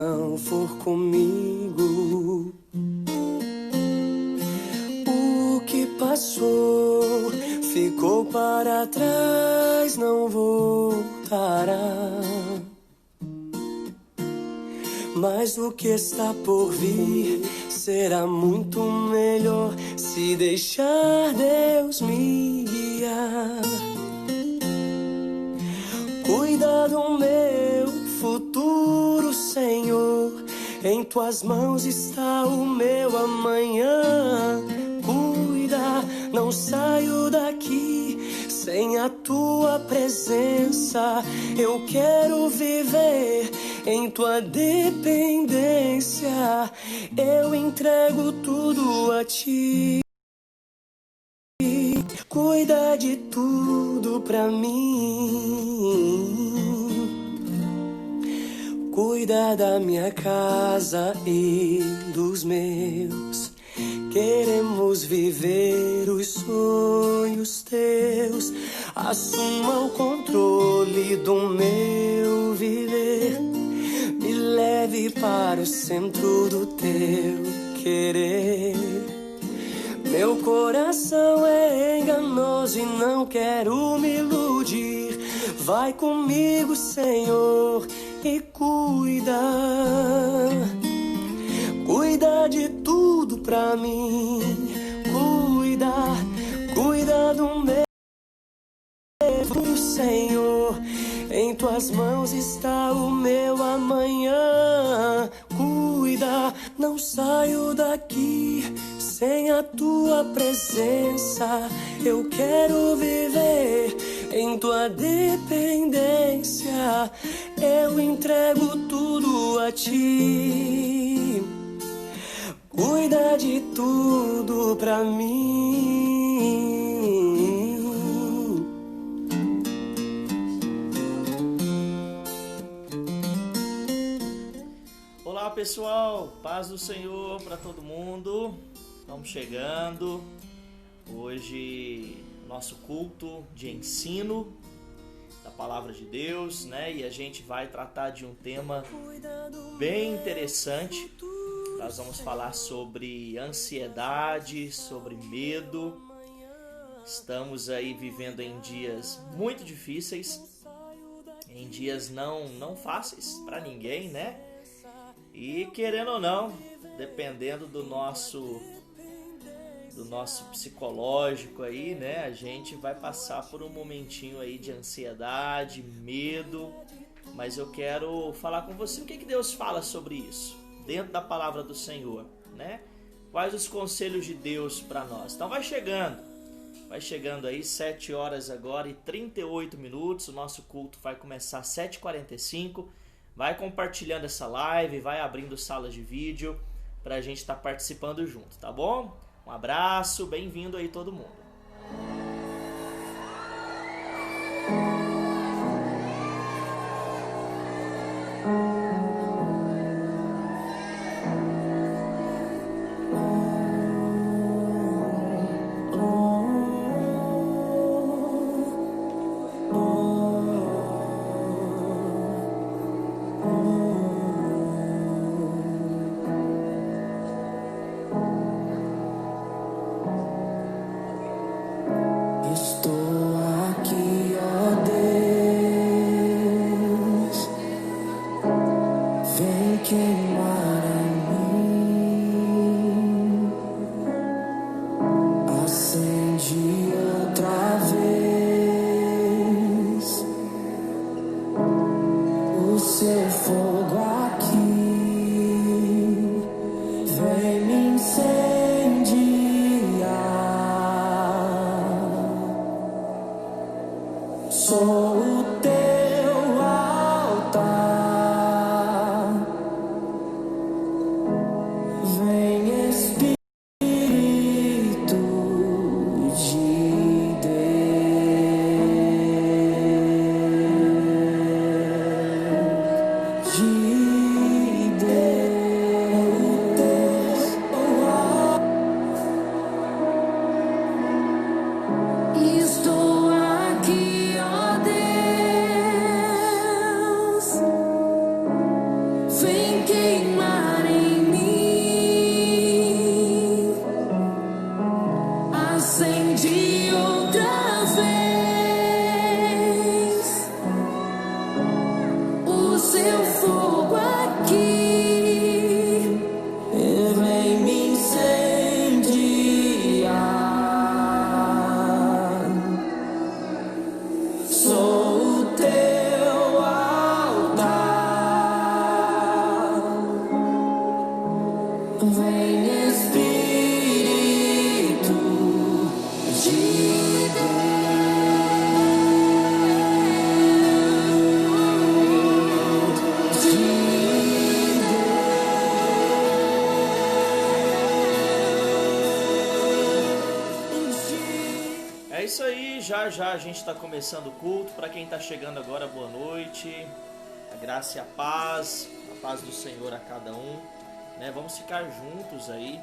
não for comigo, o que passou ficou para trás, não voltará. Mas o que está por vir será muito melhor se deixar Deus me guiar. Cuida do meu futuro, Senhor, em tuas mãos está o meu amanhã. Cuida, não saio daqui sem a tua presença. Eu quero viver em tua dependência. Eu entrego tudo a ti. Cuida de tudo pra mim. Cuida da minha casa e dos meus. Queremos viver os sonhos teus. Assuma o controle do meu viver. Me leve para o centro do teu querer. Meu coração é enganoso e não quero me iludir. Vai comigo, Senhor, e cuida. Cuida de tudo pra mim. Cuida do meu futuro, Senhor. Em tuas mãos está o meu amanhã. Cuida, não saio daqui sem a tua presença. Eu quero viver em tua dependência. Eu entrego tudo a ti. Cuida de tudo pra mim. Olá pessoal, paz do Senhor para todo mundo. Estamos chegando. Hoje nosso culto de ensino da palavra de Deus, né? E a gente vai tratar de um tema bem interessante. Nós vamos falar sobre ansiedade, sobre medo. Estamos aí vivendo em dias muito difíceis, em dias não fáceis para ninguém, né? E querendo ou não, dependendo do nosso psicológico aí, né? A gente vai passar por um momentinho aí de ansiedade, medo. Mas eu quero falar com você o que Deus fala sobre isso dentro da palavra do Senhor, né? Quais os conselhos de Deus para nós? Então vai chegando aí 7 horas agora e 38 minutos. O nosso culto vai começar às 7h45. Vai compartilhando essa live, vai abrindo salas de vídeo para a gente estar participando junto, tá bom? Um abraço, bem-vindo aí todo mundo. Vem Espírito de É isso aí, já a gente está começando o culto. Para quem está chegando agora, boa noite. A graça e a paz do Senhor a cada um. Né? Vamos ficar juntos aí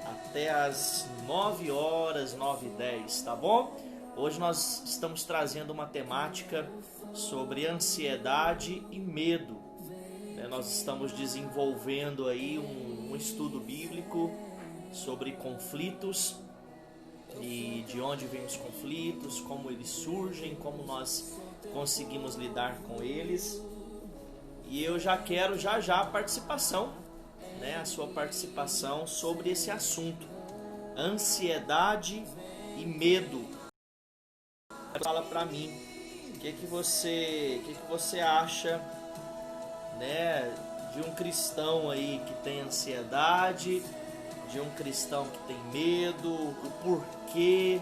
até as 9 horas, 9h10, tá bom? Hoje nós estamos trazendo uma temática sobre ansiedade e medo. Né? Nós estamos desenvolvendo aí um estudo bíblico sobre conflitos e de onde vêm os conflitos, como eles surgem, como nós conseguimos lidar com eles. E eu já quero já a participação, né, a sua participação sobre esse assunto, ansiedade e medo. Fala para mim, o que você acha, né, de um cristão aí que tem ansiedade, de um cristão que tem medo, o porquê,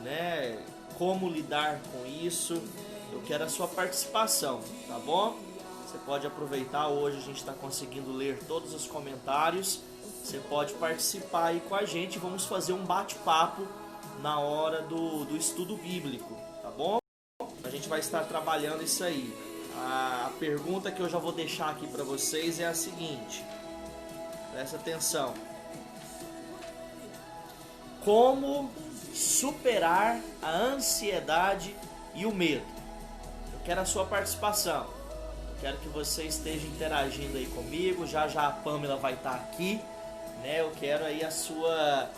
né? Como lidar com isso. Eu quero a sua participação, tá bom? Você pode aproveitar, hoje a gente está conseguindo ler todos os comentários. Você pode participar aí com a gente, vamos fazer um bate-papo na hora do estudo bíblico, tá bom? A gente vai estar trabalhando isso aí. A pergunta que eu já vou deixar aqui para vocês é a seguinte, presta atenção. Como superar a ansiedade e o medo? Eu quero a sua participação. Eu quero que você esteja interagindo aí comigo. Já a Pamela vai estar aqui, né? Eu quero aí a sua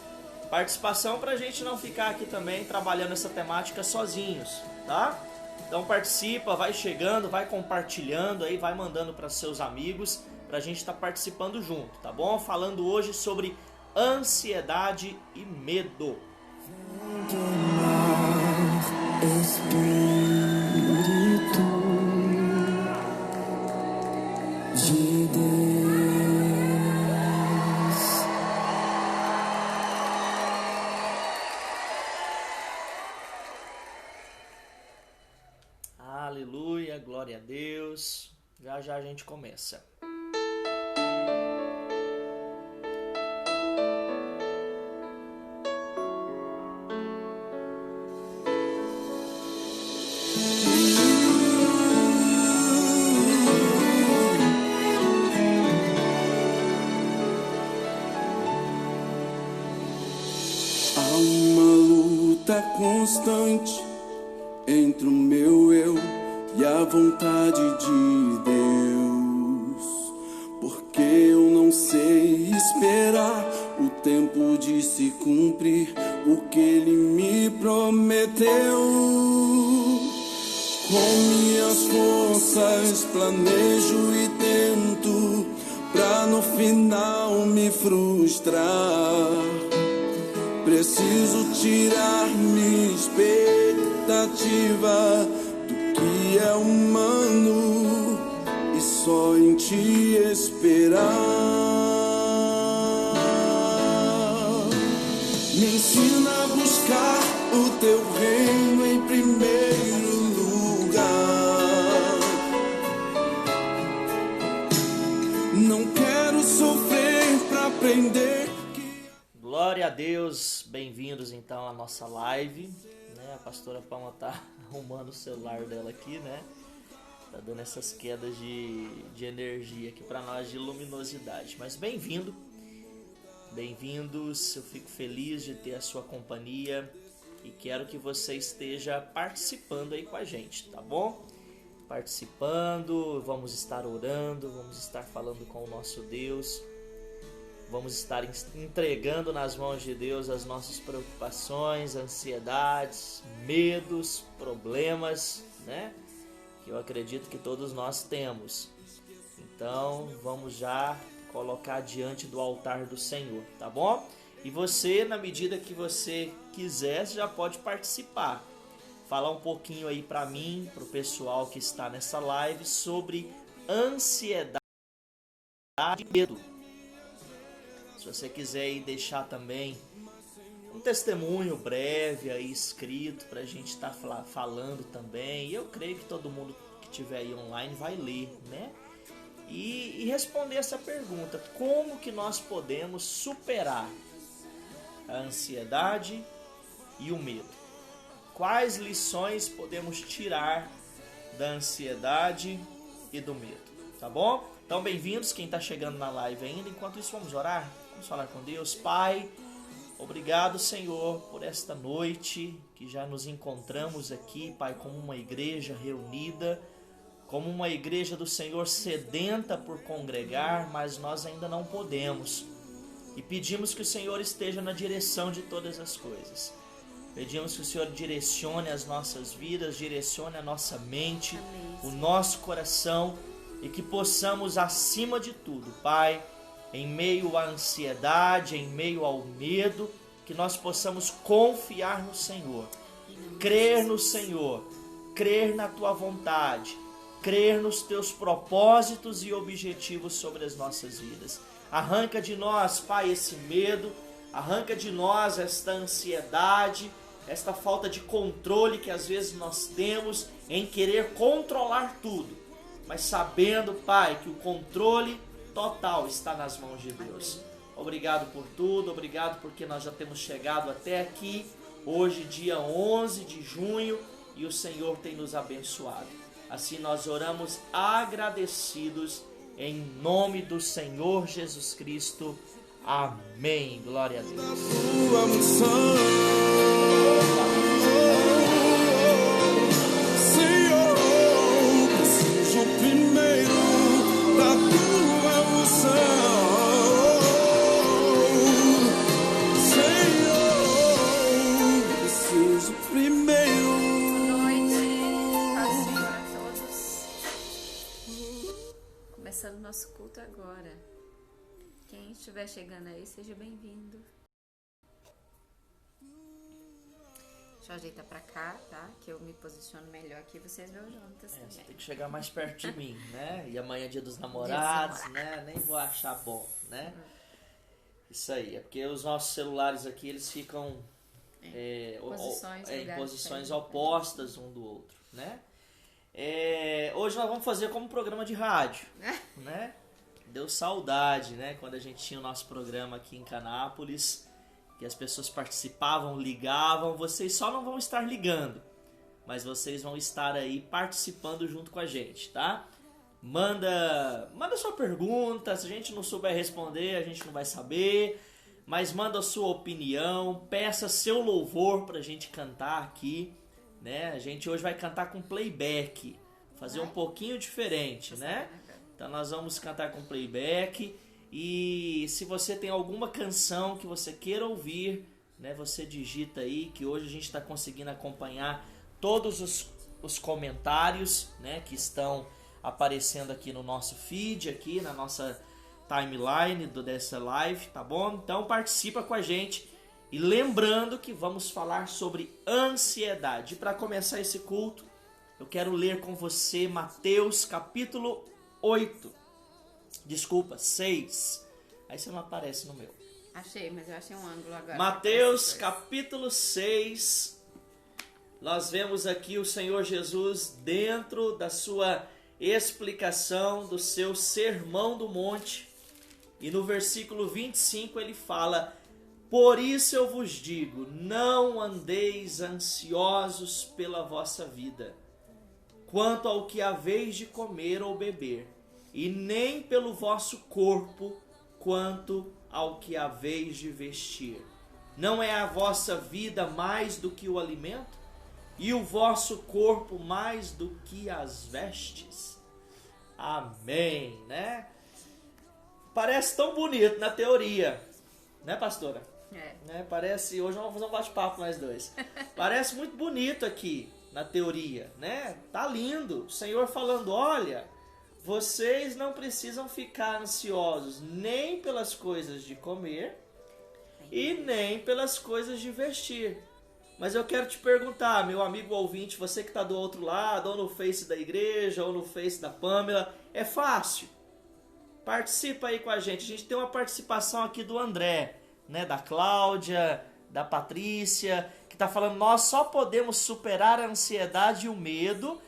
participação para a gente não ficar aqui também trabalhando essa temática sozinhos, tá? Então participa, vai chegando, vai compartilhando aí, vai mandando para seus amigos para a gente estar participando junto, tá bom? Falando hoje sobre ansiedade e medo. Espírito de Deus. Aleluia, glória a Deus. Já a gente começa. Constante entre o meu eu e a vontade de Deus, porque eu não sei esperar o tempo de se cumprir o que Ele me prometeu. Com minhas forças planejo e tento pra no final me frustrar. Preciso tirar minha expectativa do que é humano e só em ti esperar. Me ensina a buscar o teu reino em primeiro lugar. Não quero sofrer pra aprender. Glória a Deus, bem-vindos então à nossa live, né? A pastora Palma tá arrumando o celular dela aqui, né? Tá dando essas quedas de energia aqui para nós, de luminosidade. Mas bem-vindos, eu fico feliz de ter a sua companhia e quero que você esteja participando aí com a gente, tá bom? Participando, vamos estar orando, vamos estar falando com o nosso Deus. Vamos estar entregando nas mãos de Deus as nossas preocupações, ansiedades, medos, problemas, né? Que eu acredito que todos nós temos. Então, vamos já colocar diante do altar do Senhor, tá bom? E você, na medida que você quiser, já pode participar. Falar um pouquinho aí para mim, para o pessoal que está nessa live, sobre ansiedade e medo. Se você quiser aí deixar também um testemunho breve aí escrito para a gente estar falando também. E eu creio que todo mundo que estiver aí online vai ler, né? E responder essa pergunta: como que nós podemos superar a ansiedade e o medo? Quais lições podemos tirar da ansiedade e do medo? Tá bom? Então, bem-vindos quem está chegando na live ainda. Enquanto isso, vamos orar? Vamos falar com Deus. Pai, obrigado, Senhor, por esta noite que já nos encontramos aqui, Pai, como uma igreja reunida, como uma igreja do Senhor sedenta por congregar, mas nós ainda não podemos. E pedimos que o Senhor esteja na direção de todas as coisas. Pedimos que o Senhor direcione as nossas vidas, direcione a nossa mente, o nosso coração, e que possamos, acima de tudo, Pai, em meio à ansiedade, em meio ao medo, que nós possamos confiar no Senhor, crer no Senhor, crer na Tua vontade, crer nos Teus propósitos e objetivos sobre as nossas vidas. Arranca de nós, Pai, esse medo, arranca de nós esta ansiedade, esta falta de controle que às vezes nós temos em querer controlar tudo, mas sabendo, Pai, que o controle total está nas mãos de Deus. Obrigado por tudo, obrigado porque nós já temos chegado até aqui, hoje dia 11 de junho, e o Senhor tem nos abençoado. Assim nós oramos agradecidos em nome do Senhor Jesus Cristo. Amém. Glória a Deus. Começando o nosso culto agora. Quem estiver chegando aí, seja bem-vindo. Deixa eu ajeitar pra cá, tá? Que eu me posiciono melhor aqui, vocês vão juntas. Você tem que chegar mais perto de mim, né? E amanhã é dia dos namorados, né? Nem vou achar bom, né? Isso aí, é porque os nossos celulares aqui, eles ficam em posições opostas um do outro, né? Hoje nós vamos fazer como programa de rádio, né? Deu saudade, né? Quando a gente tinha o nosso programa aqui em Canápolis, que as pessoas participavam, ligavam. Vocês só não vão estar ligando, mas vocês vão estar aí participando junto com a gente, tá? Manda sua pergunta. Se a gente não souber responder, a gente não vai saber, mas manda a sua opinião, peça seu louvor pra gente cantar aqui, né? A gente hoje vai cantar com playback, fazer um pouquinho diferente, né? Então nós vamos cantar com playback. E se você tem alguma canção que você queira ouvir, né, você digita aí, que hoje a gente está conseguindo acompanhar todos os comentários, né, que estão aparecendo aqui no nosso feed, aqui na nossa timeline dessa live, tá bom? Então participa com a gente. E lembrando que vamos falar sobre ansiedade. Para começar esse culto, eu quero ler com você Mateus capítulo 6. Aí você não aparece no meu. Achei, mas eu achei um ângulo agora. Mateus capítulo 6. Nós vemos aqui o Senhor Jesus dentro da sua explicação do seu Sermão do Monte. E no versículo 25 ele fala: por isso eu vos digo, não andeis ansiosos pela vossa vida, quanto ao que haveis de comer ou beber, e nem pelo vosso corpo, quanto ao que haveis de vestir. Não é a vossa vida mais do que o alimento, e o vosso corpo mais do que as vestes? Amém, né? Parece tão bonito na teoria, né, pastora? Né? Parece, hoje nós vamos fazer um bate-papo nós dois. Parece muito bonito aqui na teoria, né? Tá lindo. O Senhor falando: olha, vocês não precisam ficar ansiosos nem pelas coisas de comer e nem pelas coisas de vestir. Mas eu quero te perguntar, meu amigo ouvinte, você que está do outro lado, ou no Face da igreja, ou no Face da Pamela, é fácil? Participa aí com a gente. A gente tem uma participação aqui do André, né, da Cláudia, da Patrícia, que está falando: nós só podemos superar a ansiedade e o medo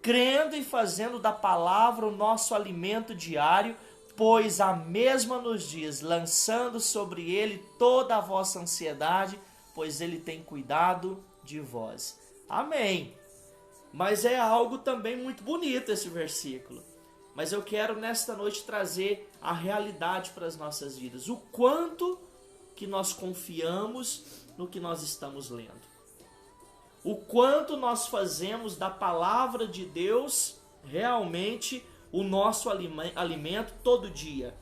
crendo e fazendo da palavra o nosso alimento diário, pois a mesma nos diz, lançando sobre ele toda a vossa ansiedade, pois ele tem cuidado de vós. Amém. Mas é algo também muito bonito esse versículo. Mas eu quero nesta noite trazer a realidade para as nossas vidas. O quanto que nós confiamos no que nós estamos lendo. O quanto nós fazemos da palavra de Deus realmente o nosso alimento todo dia.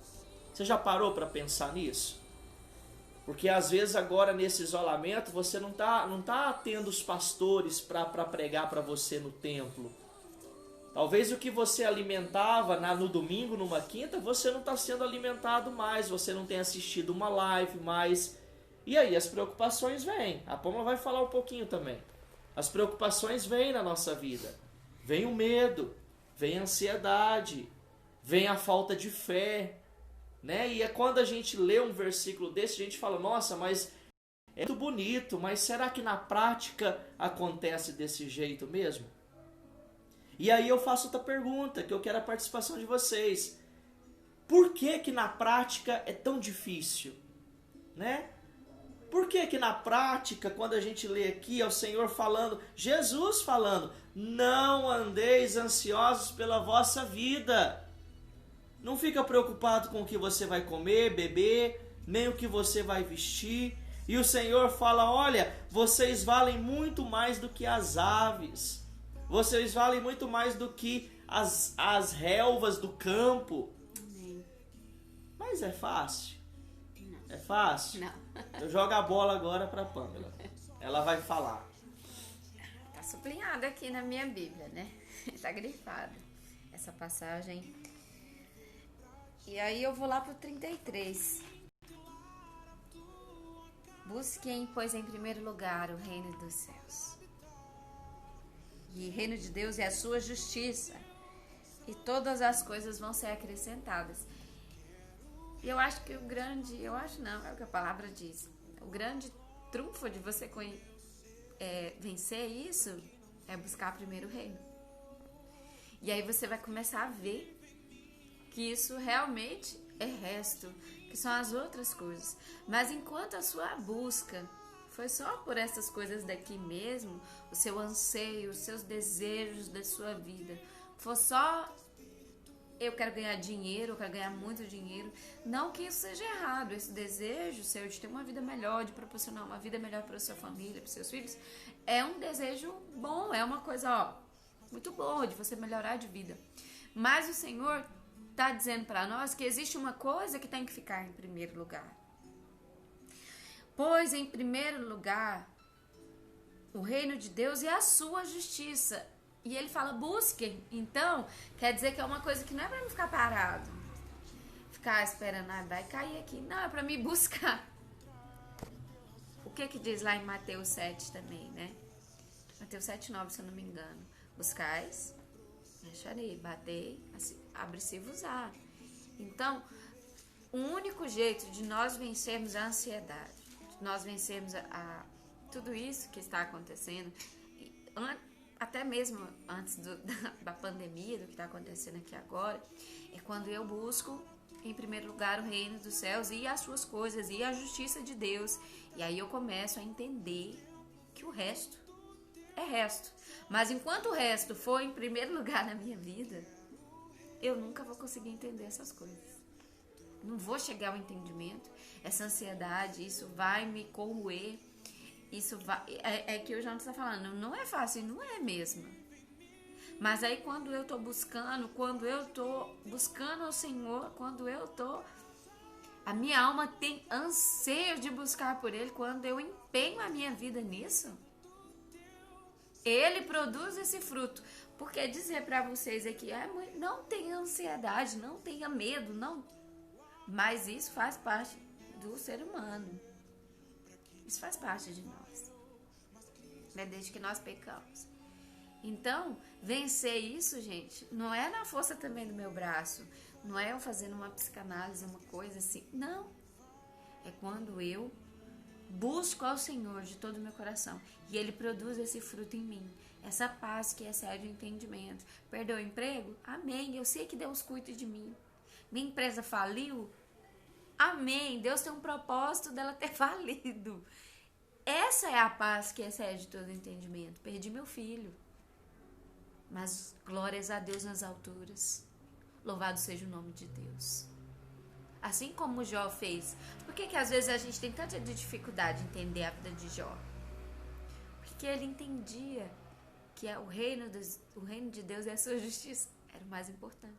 Você já parou para pensar nisso? Porque às vezes agora nesse isolamento você não tá tendo os pastores para pregar para você no templo. Talvez o que você alimentava no domingo, numa quinta, você não está sendo alimentado mais, você não tem assistido uma live mais. E aí as preocupações vêm. A Pâmela vai falar um pouquinho também. As preocupações vêm na nossa vida. Vem o medo, vem a ansiedade, vem a falta de fé, né? E é quando a gente lê um versículo desse, a gente fala: nossa, mas é muito bonito, mas será que na prática acontece desse jeito mesmo? E aí eu faço outra pergunta, que eu quero a participação de vocês. Por que que na prática é tão difícil, né? Por que que na prática, quando a gente lê aqui, é o Senhor falando, Jesus falando: não andeis ansiosos pela vossa vida. Não fica preocupado com o que você vai comer, beber, nem o que você vai vestir. E o Senhor fala: olha, vocês valem muito mais do que as aves. Vocês valem muito mais do que as relvas do campo. Amém. Mas é fácil? Não. É fácil? Não. Eu jogo a bola agora para a Pâmela. Ela vai falar. Tá sublinhado aqui na minha Bíblia, né? Tá grifado essa passagem. E aí eu vou lá pro 33. Busquem, pois, em primeiro lugar o reino dos céus. E o reino de Deus é a sua justiça. E todas as coisas vão ser acrescentadas. E eu acho que é o que a palavra diz. O grande trunfo de você vencer isso é buscar primeiro o reino. E aí você vai começar a ver que isso realmente é resto, que são as outras coisas. Mas enquanto a sua busca foi só por essas coisas daqui mesmo, o seu anseio, os seus desejos da sua vida, for só: eu quero ganhar dinheiro, eu quero ganhar muito dinheiro. Não que isso seja errado. Esse desejo seu de ter uma vida melhor, de proporcionar uma vida melhor para a sua família, para os seus filhos, é um desejo bom, é uma coisa muito boa de você melhorar de vida. Mas o Senhor está dizendo para nós que existe uma coisa que tem que ficar em primeiro lugar. Pois em primeiro lugar o reino de Deus e a sua justiça. E ele fala: busquem. Então, quer dizer que é uma coisa que não é para mim ficar parado, ficar esperando vai cair aqui. Não, é para mim buscar. O que diz lá em Mateus 7 também, né? Mateus 7:9, se eu não me engano. Buscais, acharei, batei, abre-se-vos-á. Então, o único jeito de nós vencermos a ansiedade, de nós vencermos tudo isso que está acontecendo, até mesmo antes da pandemia, do que está acontecendo aqui agora, é quando eu busco em primeiro lugar o reino dos céus e as suas coisas e a justiça de Deus. E aí eu começo a entender que o resto é resto. Mas enquanto o resto for em primeiro lugar na minha vida, eu nunca vou conseguir entender essas coisas. Não vou chegar ao entendimento. Essa ansiedade, isso vai me corroer. Isso vai, é que o João está falando, não é fácil, não é mesmo. Mas aí quando eu estou buscando ao Senhor, a minha alma tem anseio de buscar por Ele, quando eu empenho a minha vida nisso, Ele produz esse fruto. Porque dizer para vocês aqui, não tenha ansiedade, não tenha medo, não. Mas isso faz parte do ser humano. Isso faz parte de nós. É desde que nós pecamos. Então, vencer isso, gente, não é na força também do meu braço. Não é eu fazendo uma psicanálise, uma coisa assim. Não. É quando eu busco ao Senhor de todo o meu coração. E Ele produz esse fruto em mim. Essa paz que excede o entendimento. Perdeu o emprego? Amém. Eu sei que Deus cuida de mim. Minha empresa faliu? Amém. Deus tem um propósito dela ter falido. Essa é a paz que excede todo o entendimento. Perdi meu filho. Mas glórias a Deus nas alturas. Louvado seja o nome de Deus. Assim como Jó fez. Por que às vezes a gente tem tanta dificuldade de entender a vida de Jó? Porque ele entendia que o reino de Deus e a sua justiça era o mais importante.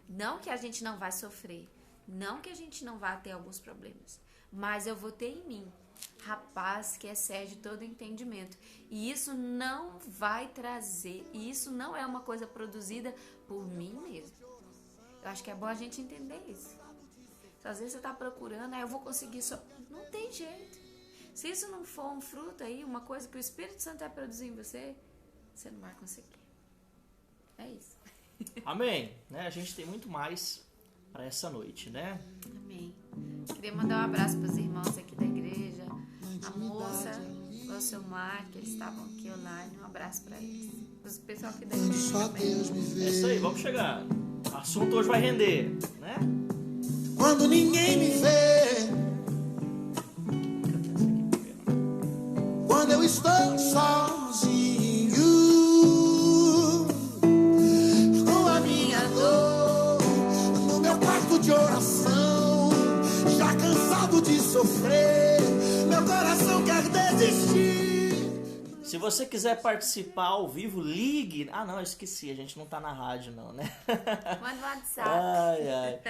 Não que a gente não vai sofrer. Não que a gente não vá ter alguns problemas. Mas eu vou ter em mim a paz que excede todo entendimento. E isso não vai trazer. E isso não é uma coisa produzida por mim mesmo. Eu acho que é bom a gente entender isso. Então, às vezes você está procurando, eu vou conseguir só. Não tem jeito. Se isso não for um fruto aí, uma coisa que o Espírito Santo vai produzir em você, você não vai conseguir. É isso. Amém. Né? A gente tem muito mais para essa noite, né? Amém. Queria mandar um abraço para os irmãos aqui da igreja, a moça, o seu Mar, que eles estavam aqui online. Um abraço para eles. O pessoal aqui da igreja também. É isso aí, vamos chegar. O assunto hoje vai render, né? Quando ninguém me vê, quando eu estou sozinho, com a minha dor no meu quarto de oração, já cansado de sofrer, meu coração quer desistir. Se você quiser participar ao vivo, ligue. Ah, não, eu esqueci, a gente não tá na rádio não, né? Manda o WhatsApp.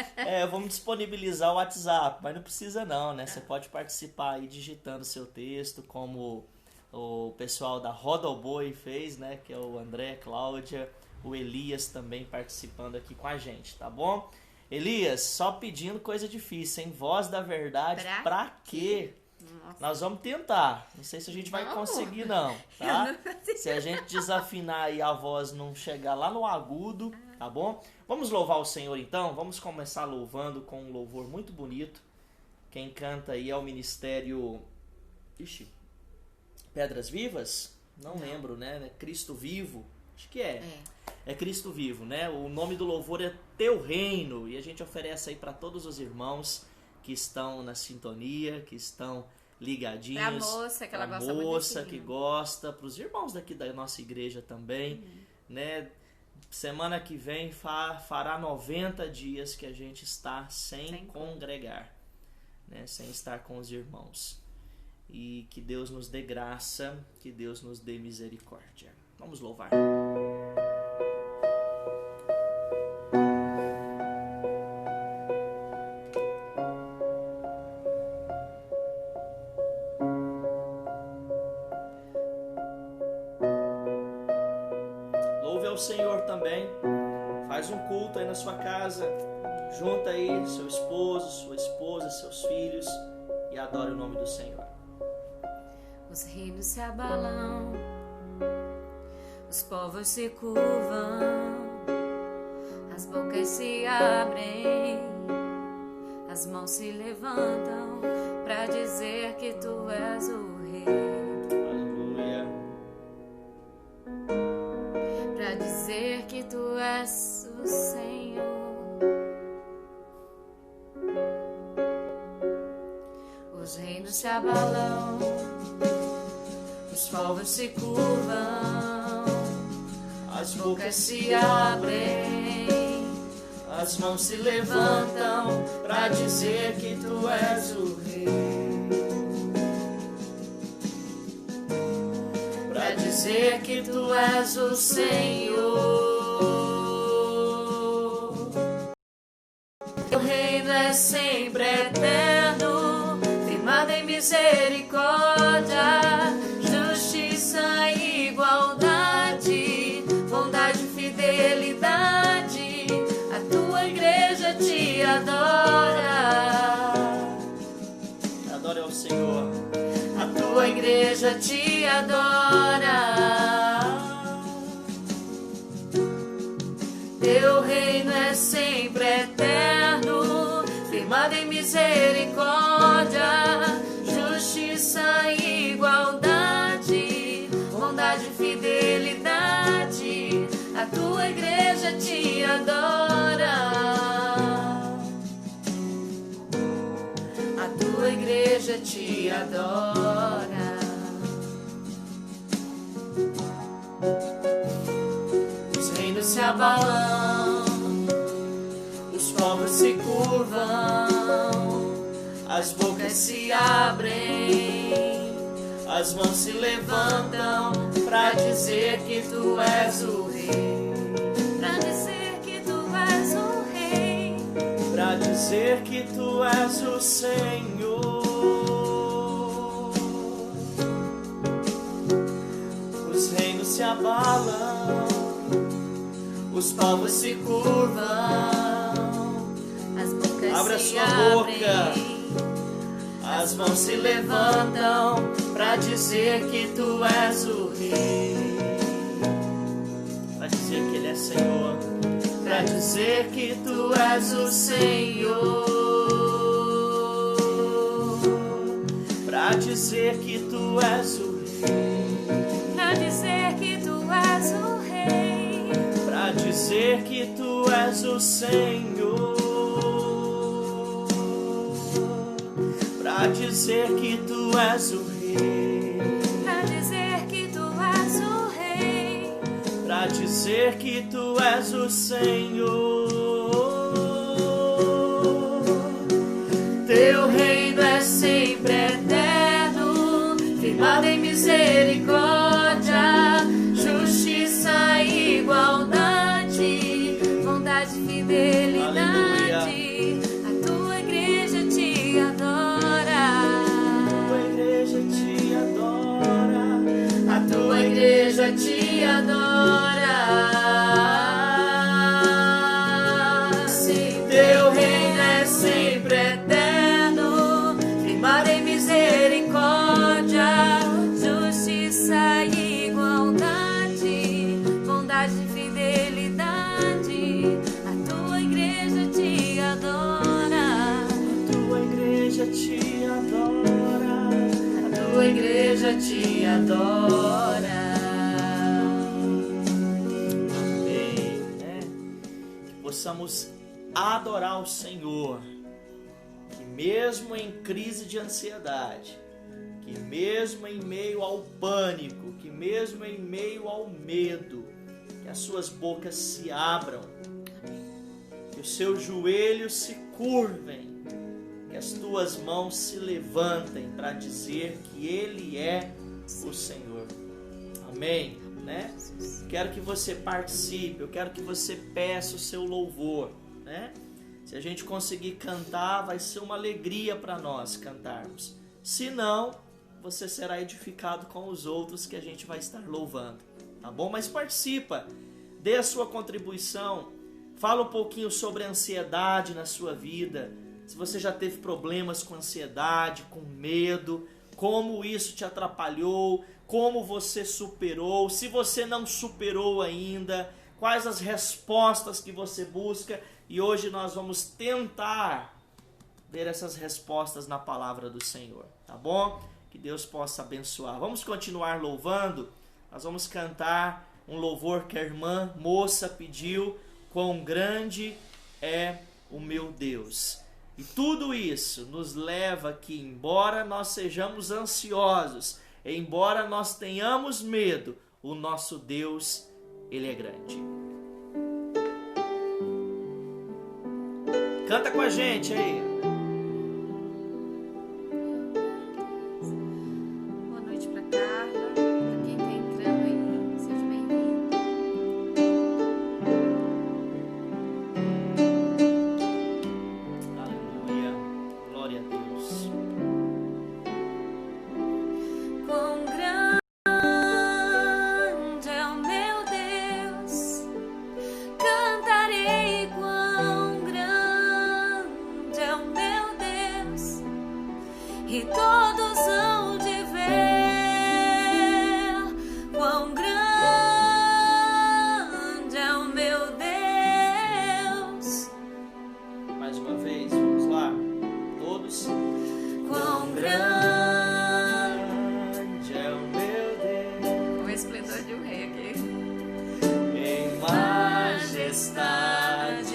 Vamos disponibilizar o WhatsApp, mas não precisa não, né? Você pode participar aí digitando seu texto, como o pessoal da Roda ao Boi fez, né? Que é o André, Cláudia, o Elias também participando aqui com a gente, tá bom? Elias, só pedindo coisa difícil, hein? Voz da verdade, pra quê? Nossa. Nós vamos tentar. Não sei se a gente vai conseguir, não, tá? Se a gente desafinar e a voz não chegar lá no agudo, tá bom? Vamos louvar o Senhor, então? Vamos começar louvando com um louvor muito bonito. Quem canta aí é o Ministério... Pedras Vivas? Não lembro, né? Cristo Vivo. Acho que é Cristo Vivo, né? O nome do louvor é Teu Reino. E a gente oferece aí para todos os irmãos que estão na sintonia, que estão ligadinhos. Pra moça, que ela gosta muito. Moça que gosta, para os irmãos daqui da nossa igreja também, né? Semana que vem fará 90 dias que a gente está sem congregar, né? Sem estar com os irmãos. E que Deus nos dê graça, que Deus nos dê misericórdia. Vamos louvar. Ao Senhor também, faz um culto aí na sua casa, junta aí seu esposo, sua esposa, seus filhos e adore o nome do Senhor. Os reinos se abalam, os povos se curvam, as bocas se abrem, as mãos se levantam para dizer que tu és o Rei. Dizer que tu és o Senhor. Os reinos se abalam, os povos se curvam, as bocas se abrem, as mãos se levantam para dizer que tu és o Rei. Dizer que tu és o Senhor. Teu reino é sempre eterno, firmado em misericórdia, justiça e igualdade, bondade e fidelidade. A tua igreja te adora. Adore ao Senhor. A tua igreja te adora. Teu reino é sempre firmada em misericórdia, justiça e igualdade, bondade e fidelidade. A tua igreja te adora. A tua igreja te adora. Os reinos se abalam, os povos se curvam, as bocas se abrem, as mãos se levantam pra dizer que tu és o rei. Pra dizer que tu és o rei. Pra dizer que tu és o Senhor. Os reinos se abalam, os povos se curvam, as bocas abre a se sua abrem, boca, as mãos se levantam pra dizer que tu és o rei. Pra dizer que ele é Senhor. Pra dizer que tu és o Senhor. Pra dizer que tu és o rei. pra dizer que tu és o rei, Pra dizer que tu és o Senhor. Pra dizer que tu és o rei. pra dizer que tu és o rei, Pra dizer que tu és o Senhor. teu reino é sempre eterno, firmado em misericórdia, justiça e igualdade, bondade e fidelidade. A tua igreja te adora. Tua igreja te adora. A tua igreja te adora. Sim, teu reino é sempre eterno, firmado em misericórdia, justiça e igualdade, bondade e fidelidade. A tua igreja te adora. Tua igreja te adora. A tua igreja te adora. Amém, né? Que possamos adorar o Senhor, que mesmo em crise de ansiedade, que mesmo em meio ao pânico, que mesmo em meio ao medo, que as suas bocas se abram, que os seus joelhos se curvem, que as tuas mãos se levantem para dizer que Ele é o Senhor. Amém, né? Quero que você participe, eu quero que você peça o seu louvor, né? Se a gente conseguir cantar, vai ser uma alegria para nós cantarmos. Se não, você será edificado com os outros que a gente vai estar louvando, tá bom? Mas participa, dê a sua contribuição, fala um pouquinho sobre a ansiedade na sua vida, se você já teve problemas com ansiedade, com medo, como isso te atrapalhou, como você superou, se você não superou ainda, quais as respostas que você busca, e hoje nós vamos tentar ver essas respostas na palavra do Senhor, tá bom? Que Deus possa abençoar. Vamos continuar louvando, nós vamos cantar um louvor que a irmã moça pediu, quão grande é o meu Deus. E tudo isso nos leva que, embora nós sejamos ansiosos, embora nós tenhamos medo, o nosso Deus, Ele é grande. Canta com a gente aí. Boa noite pra Carla, pra quem tá entrando aí, seja bem-vindo. Aleluia, glória a Deus. Quão grande é o meu Deus, cantarei quão grande é o meu Deus, e todos hão de ver quão grande é o meu Deus. Mais uma vez, vamos lá. Deus, quão grande é o meu Deus. o esplendor de um rei aqui. Em Majestade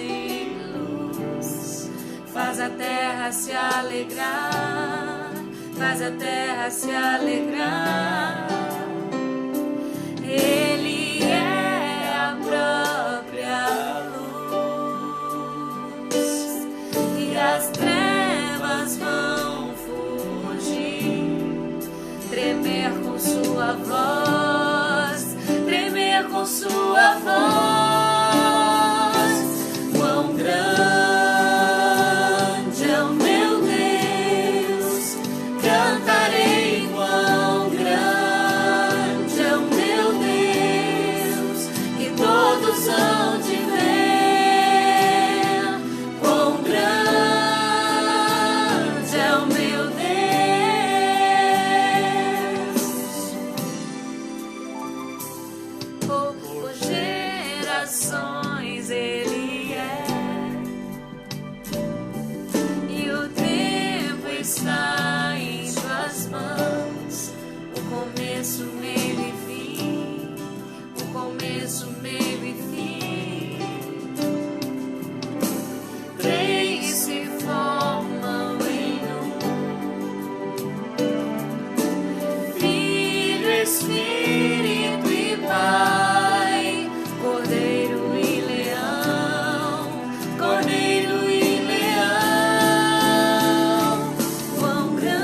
e luz, faz a terra se alegrar, faz a terra se alegrar. Ele é a própria luz e as trevas vão fugir, tremer com sua voz, tremer com sua voz. Quão grande é o meu Deus, cantarei. Quão grande é o meu Deus, e todos hão de ver. Quão grande é o meu Deus. Por gerações Ele é, e o tempo está em suas mãos. O começo, meio e fim, o começo, meio e fim. Três se formam em um: Filho, Espírito e Pai, Cordeiro e Leão, Cordeiro e Leão. Quão grande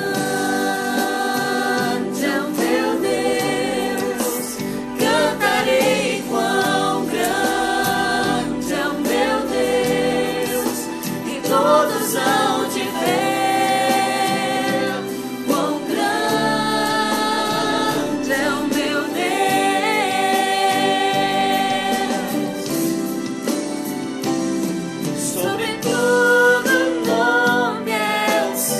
é o meu Deus, cantarei. Quão grande é o meu Deus, e todos hão de ver. Quão grande é o meu Deus. Sobre todo nome é o seu,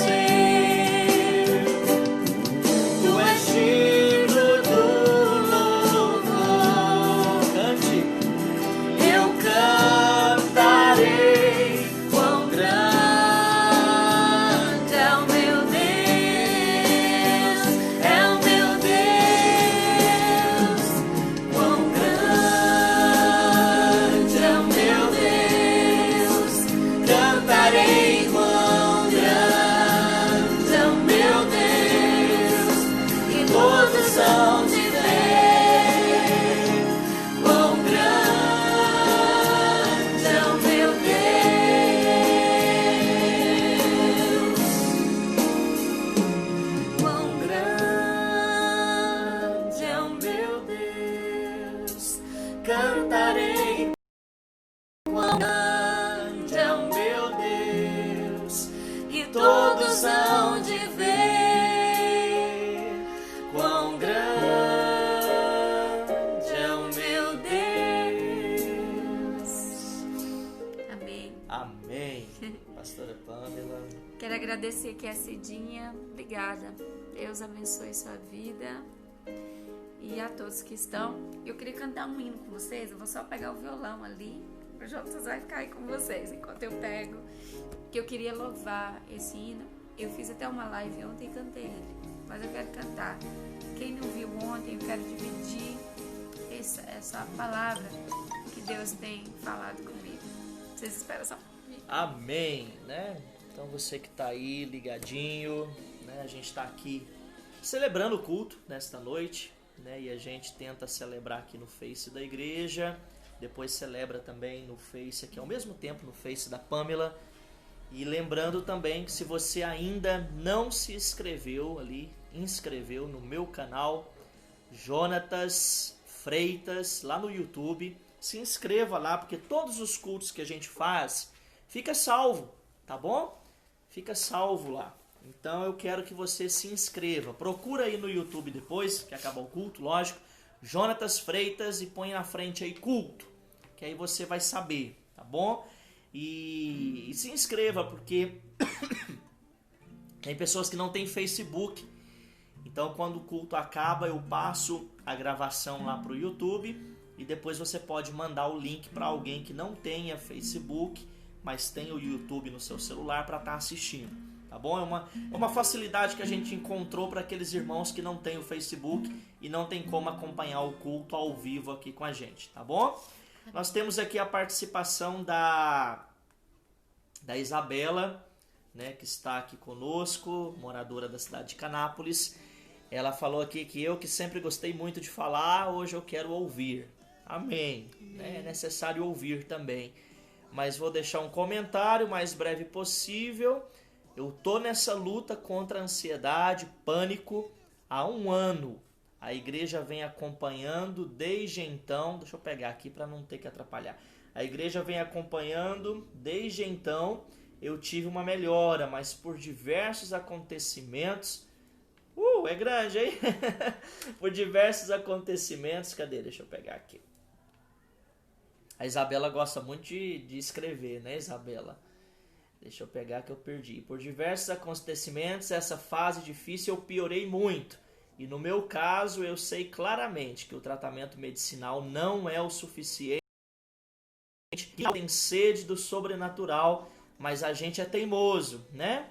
Tu és digno do louvor. Cante. eu cantarei. Quão grande é o meu Deus, é o meu Deus. Quão grande é o meu Deus, cantarei. Quão grande é o meu Deus, e todos hão de ver. Quão grande é o meu Deus, quão grande é o meu Deus, cantarei. Quão grande é o meu Deus, e todos hão de ver. Quão grande é o meu Deus. Amém. Amém. Pastora Pamela. Quero agradecer aqui a Cidinha. Obrigada. Deus abençoe sua vida. E a todos que estão. Eu queria cantar um hino com vocês. Eu vou só pegar o violão ali. O Jonas vai ficar aí com vocês enquanto eu pego. Que eu queria louvar esse hino. Eu fiz até uma live ontem e cantei ele. Mas eu quero cantar. Quem não viu ontem, eu quero dividir essa palavra que Deus tem falado comigo. Vocês esperam só um pouquinho? Amém, né? Então você que tá aí ligadinho, né? A gente tá aqui celebrando o culto nesta noite, né? E a gente tenta celebrar aqui no Face da igreja, depois celebra também no Face aqui ao mesmo tempo no Face da Pamela. E lembrando também que se você ainda não se inscreveu no meu canal Jonatas Freitas lá no YouTube, se inscreva lá, porque todos os cultos que a gente faz fica salvo, tá bom? Fica salvo lá. Então eu quero que você se inscreva. Procura aí no YouTube depois que acabar o culto, lógico, Jonatas Freitas, e põe na frente aí culto, que aí você vai saber, tá bom? E se inscreva, porque tem pessoas que não têm Facebook. Então quando o culto acaba, eu passo a gravação lá pro YouTube e depois você pode mandar o link para alguém que não tenha Facebook, mas tem o YouTube no seu celular para estar assistindo, tá bom? É uma facilidade que a gente encontrou para aqueles irmãos que não têm o Facebook e não tem como acompanhar o culto ao vivo aqui com a gente, tá bom? Nós temos aqui a participação da Isabela, né, que está aqui conosco, moradora da cidade de Canápolis. Ela falou aqui que eu, que sempre gostei muito de falar, hoje eu quero ouvir. Amém. É necessário ouvir também. Mas vou deixar um comentário o mais breve possível. Eu tô nessa luta contra a ansiedade, pânico, há 1 ano. A igreja vem acompanhando desde então. Deixa eu pegar aqui para não ter que atrapalhar. A igreja vem acompanhando desde então. Eu tive uma melhora, mas por diversos acontecimentos... é grande, hein? Por diversos acontecimentos... Cadê? Deixa eu pegar aqui. A Isabela gosta muito de escrever, né, Isabela? Deixa eu pegar que eu perdi. Por diversos acontecimentos, essa fase difícil eu piorei muito. E no meu caso, eu sei claramente que o tratamento medicinal não é o suficiente. Tem sede do sobrenatural, mas a gente é teimoso, né?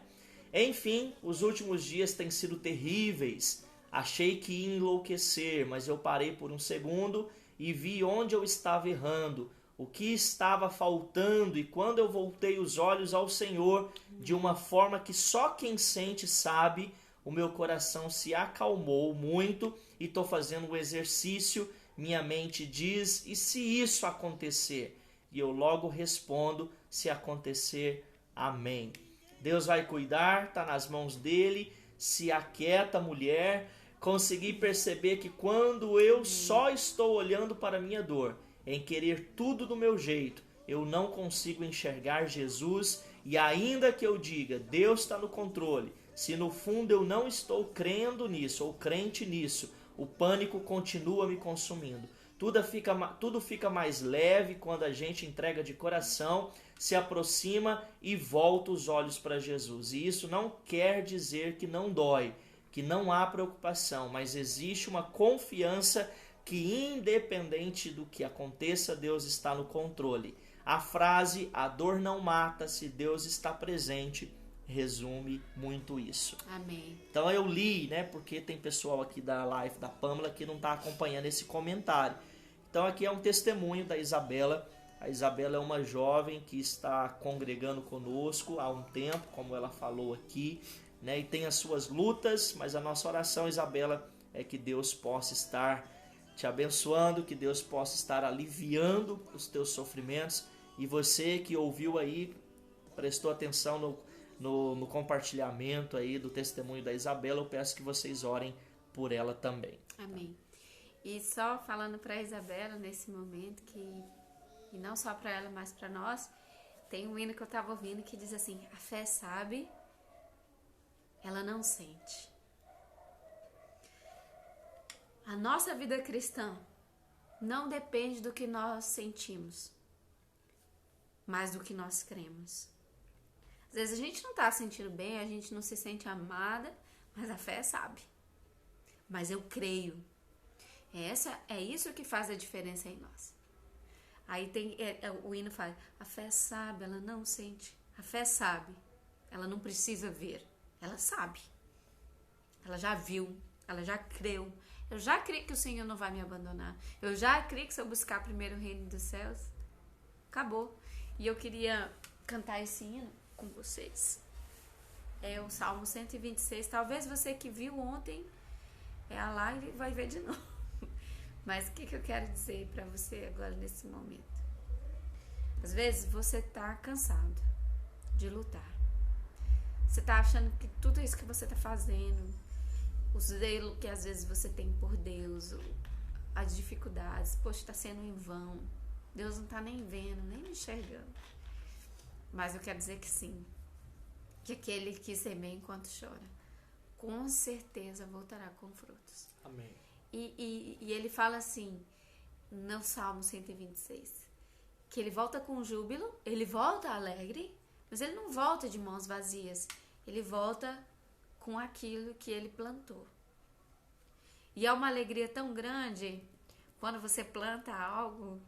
Enfim, os últimos dias têm sido terríveis. Achei que ia enlouquecer, mas eu parei por um segundo e vi onde eu estava errando, o que estava faltando, e quando eu voltei os olhos ao Senhor, de uma forma que só quem sente sabe, o meu coração se acalmou muito e estou fazendo um exercício. Minha mente diz, e se isso acontecer? E eu logo respondo, se acontecer, amém. Deus vai cuidar, está nas mãos dele. Se aquieta, mulher. Consegui perceber que quando eu só estou olhando para a minha dor, em querer tudo do meu jeito, eu não consigo enxergar Jesus. E ainda que eu diga, Deus está no controle, se no fundo eu não estou crendo nisso ou crente nisso, o pânico continua me consumindo. Tudo fica mais leve quando a gente entrega de coração, se aproxima e volta os olhos para Jesus. E isso não quer dizer que não dói, que não há preocupação, mas existe uma confiança que, independente do que aconteça, Deus está no controle. A frase, a dor não mata, se Deus está presente, resume muito isso. Amém. Então eu li, né, porque tem pessoal aqui da live da Pâmela que não está acompanhando esse comentário. Então aqui é um testemunho da Isabela. A Isabela é uma jovem que está congregando conosco há um tempo, como ela falou aqui, né, e tem as suas lutas, mas a nossa oração, Isabela, é que Deus possa estar te abençoando, que Deus possa estar aliviando os teus sofrimentos. E você que ouviu aí, prestou atenção no compartilhamento aí do testemunho da Isabela, eu peço que vocês orem por ela também. Amém. E só falando para a Isabela nesse momento, e não só para ela, mas para nós, tem um hino que eu estava ouvindo que diz assim: a fé sabe, ela não sente. A nossa vida cristã não depende do que nós sentimos, mas do que nós cremos. Às vezes a gente não está sentindo bem, a gente não se sente amada, mas a fé sabe. Mas eu creio. É isso que faz a diferença em nós. Aí o hino fala: a fé sabe, ela não sente. A fé sabe, ela não precisa ver, ela sabe. Ela já viu, ela já creu. Eu já creio que o Senhor não vai me abandonar. Eu já creio que se eu buscar primeiro o reino dos céus, acabou. E eu queria cantar esse hino com vocês. É o Salmo 126. Talvez você que viu ontem a live vai ver de novo. Mas o que eu quero dizer para você agora nesse momento? Às vezes você tá cansado de lutar. Você tá achando que tudo isso que você tá fazendo, o zelo que às vezes você tem por Deus, as dificuldades, poxa, tá sendo em vão. Deus não tá nem vendo, nem enxergando. Mas eu quero dizer que sim, que aquele que semeia enquanto chora, com certeza voltará com frutos. Amém. E ele fala assim, no Salmo 126, que ele volta com júbilo, ele volta alegre, mas ele não volta de mãos vazias, ele volta com aquilo que ele plantou. E é uma alegria tão grande quando você planta algo,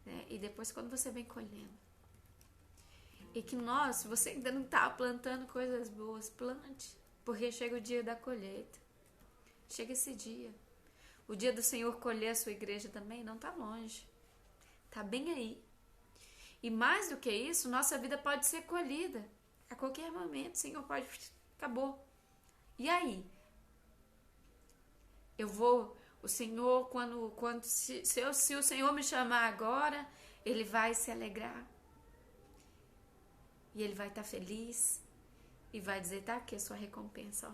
né, e depois quando você vem colhendo. E que nós, se você ainda não está plantando coisas boas, plante. Porque chega o dia da colheita. Chega esse dia. O dia do Senhor colher a sua igreja também não está longe. Está bem aí. E mais do que isso, nossa vida pode ser colhida. A qualquer momento o Senhor pode... Acabou. E aí? Eu vou... O Senhor, se o Senhor me chamar agora, Ele vai se alegrar. E Ele vai estar feliz. E vai dizer, tá aqui a sua recompensa, ó.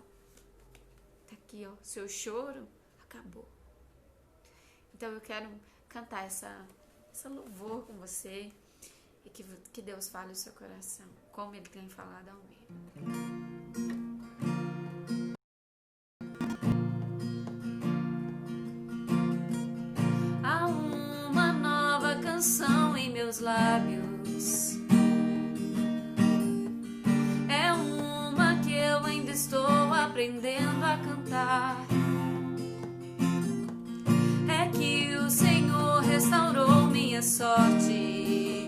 Tá aqui, ó. Seu choro acabou. Então eu quero cantar essa louvor com você. E que Deus fale no seu coração. Como Ele tem falado ao meu. Há uma nova canção em meus lábios. É uma que eu ainda estou aprendendo a cantar. É que o Senhor restaurou minha sorte.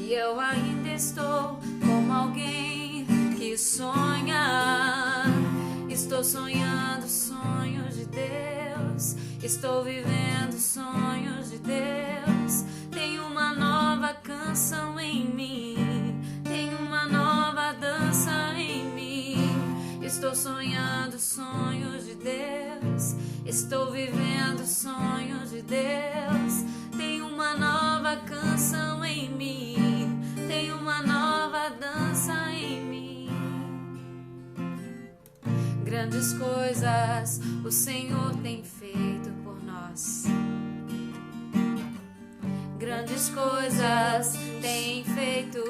E eu ainda estou como alguém que sonha. Estou sonhando sonhos de Deus. Estou vivendo sonhos de Deus. Tem uma nova canção em mim. Tem uma nova dança em mim. Estou sonhando sonhos de Deus. Estou vivendo sonhos de Deus. Tem uma nova canção em mim. Tem uma nova dança em mim. Grandes coisas o Senhor tem feito por nós. Grandes coisas tem feito,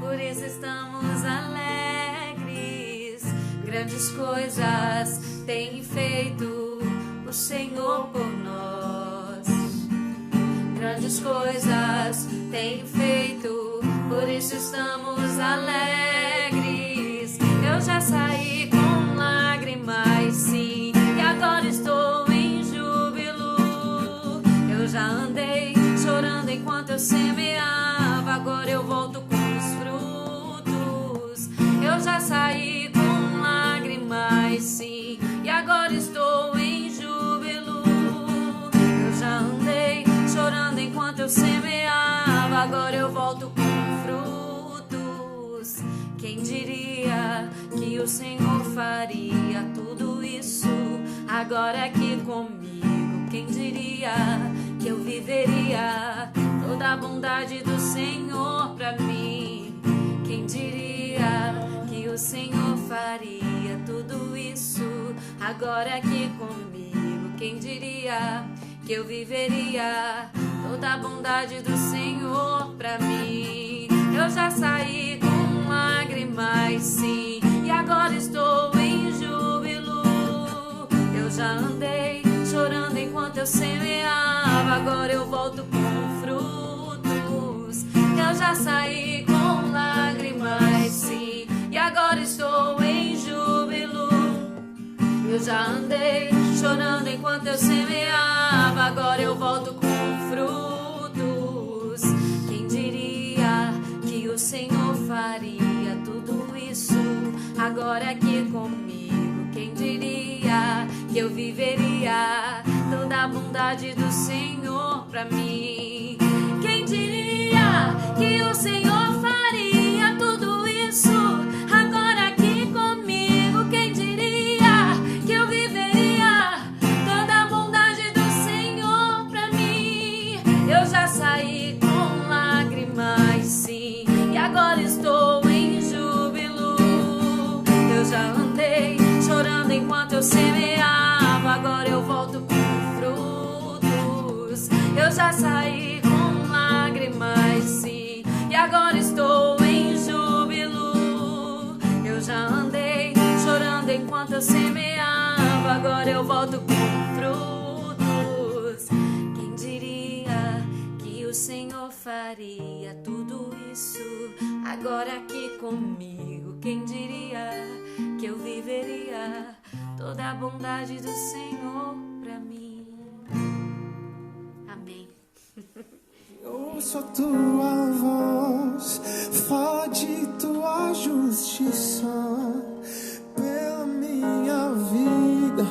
por isso estamos alegres. Grandes coisas tem feito o Senhor por nós. Grandes coisas tem feito, por isso estamos alegres. Eu já saí com lágrimas, sim, e agora estou em júbilo. Eu já andei chorando enquanto eu semeava, agora eu volto com os frutos. Eu já saí com lágrimas, sim, e agora estou em júbilo. Eu já andei chorando enquanto eu semeava, agora eu volto com frutos. Quem diria que o Senhor faria tudo isso agora aqui comigo? Quem diria que eu viveria toda a bondade do Senhor pra mim? Quem diria que o Senhor faria tudo isso agora aqui comigo? Quem diria que eu viveria toda a bondade do Senhor pra mim? Eu já saí com lágrimas, sim, e agora estou em júbilo. Eu já andei chorando enquanto eu semeava, agora eu volto com frutos. Eu já saí com lágrimas, sim, e agora estou em júbilo. Eu já andei chorando enquanto eu semeava, agora eu volto com frutos. Quem diria que o Senhor faria tudo isso agora aqui comigo? Quem diria que eu viveria toda a bondade do Senhor pra mim? Quem diria que o Senhor faria tudo isso agora aqui comigo? Quem diria que eu viveria toda a bondade do Senhor pra mim? Eu já saí com lágrimas, sim, e agora estou em júbilo. Eu já andei chorando enquanto eu semeava, agora eu volto com frutos. Eu já saí com lágrimas, sim, e agora estou em júbilo. Eu já andei chorando enquanto eu semeava, agora eu volto com frutos. Quem diria que o Senhor faria tudo isso agora aqui comigo? Quem diria que eu viveria toda a bondade do Senhor pra mim? Amém. Ouço a tua voz, fala de tua justiça pela minha vida.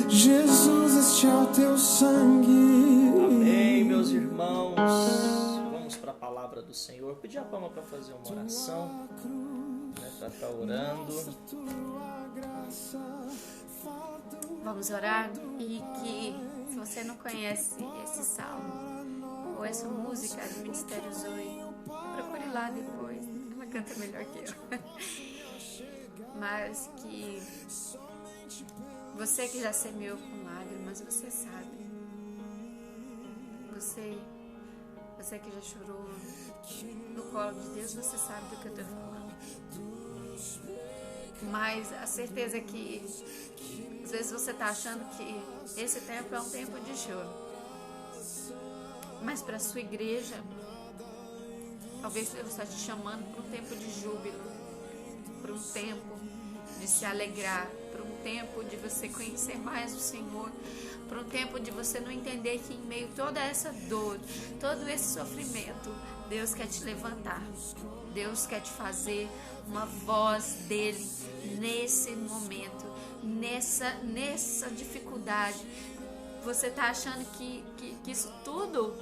Jesus, este é o teu sangue. Amém, meus irmãos. Vamos para a palavra do Senhor. Pedir a palma para fazer uma oração, né, para estar orando. Vamos orar? E que, se você não conhece esse salmo ou essa música do Ministério Zoe, procure lá depois. Ela canta melhor que eu. Mas que você que já semeou com lágrimas, você sabe. Você que já chorou no colo de Deus, você sabe do que eu estou falando. Mas a certeza é que às vezes você está achando que esse tempo é um tempo de choro. Mas para a sua igreja, talvez Deus está te chamando para um tempo de júbilo, para um tempo de se alegrar, para um tempo de você conhecer mais o Senhor, para um tempo de você não entender que em meio a toda essa dor, todo esse sofrimento, Deus quer te levantar. Deus quer te fazer uma voz dele nesse momento, nessa dificuldade. Você está achando que isso tudo,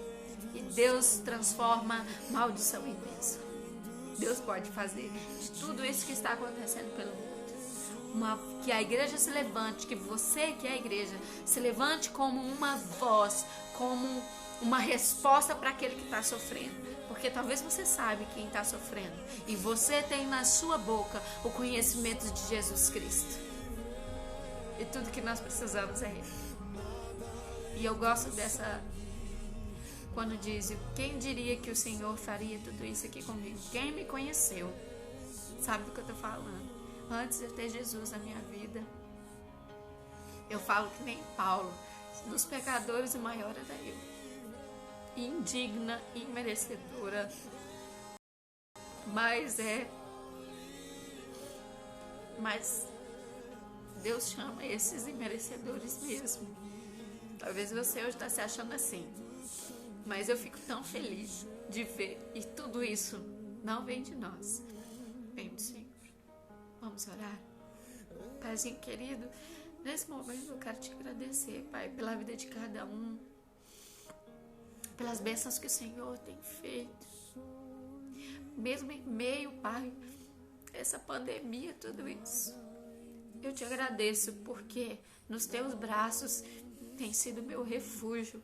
e Deus transforma maldição em bênção. Deus pode fazer de tudo isso que está acontecendo pelo mundo. Que a igreja se levante, que você que é a igreja se levante como uma voz, como uma resposta para aquele que está sofrendo. Porque talvez você sabe quem está sofrendo e você tem na sua boca o conhecimento de Jesus Cristo. E tudo que nós precisamos é Ele. E eu gosto dessa, quando diz, quem diria que o Senhor faria tudo isso aqui comigo? Quem me conheceu sabe do que eu estou falando. Antes de ter Jesus na minha vida, eu falo que nem Paulo, dos pecadores o maior era eu, indigna, imerecedora, mas Deus chama esses imerecedores mesmo. Talvez você hoje está se achando assim, mas eu fico tão feliz de ver, e tudo isso não vem de nós, vem do Senhor. Vamos orar? Paizinho querido, nesse momento eu quero te agradecer, Pai, pela vida de cada um, pelas bênçãos que o Senhor tem feito, mesmo em meio, Pai, essa pandemia, tudo isso. Eu te agradeço porque nos teus braços tem sido meu refúgio,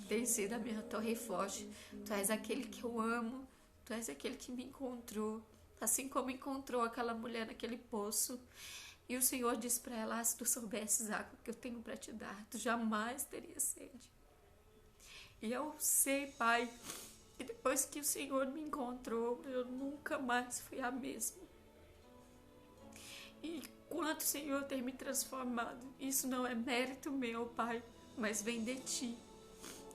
tem sido a minha torre forte. Tu és aquele que eu amo, tu és aquele que me encontrou, assim como encontrou aquela mulher naquele poço. E o Senhor disse para ela, se tu soubesses a água que eu tenho para te dar, tu jamais teria sede. E eu sei, Pai, que depois que o Senhor me encontrou, eu nunca mais fui a mesma. E quanto o Senhor tem me transformado, isso não é mérito meu, Pai, mas vem de Ti.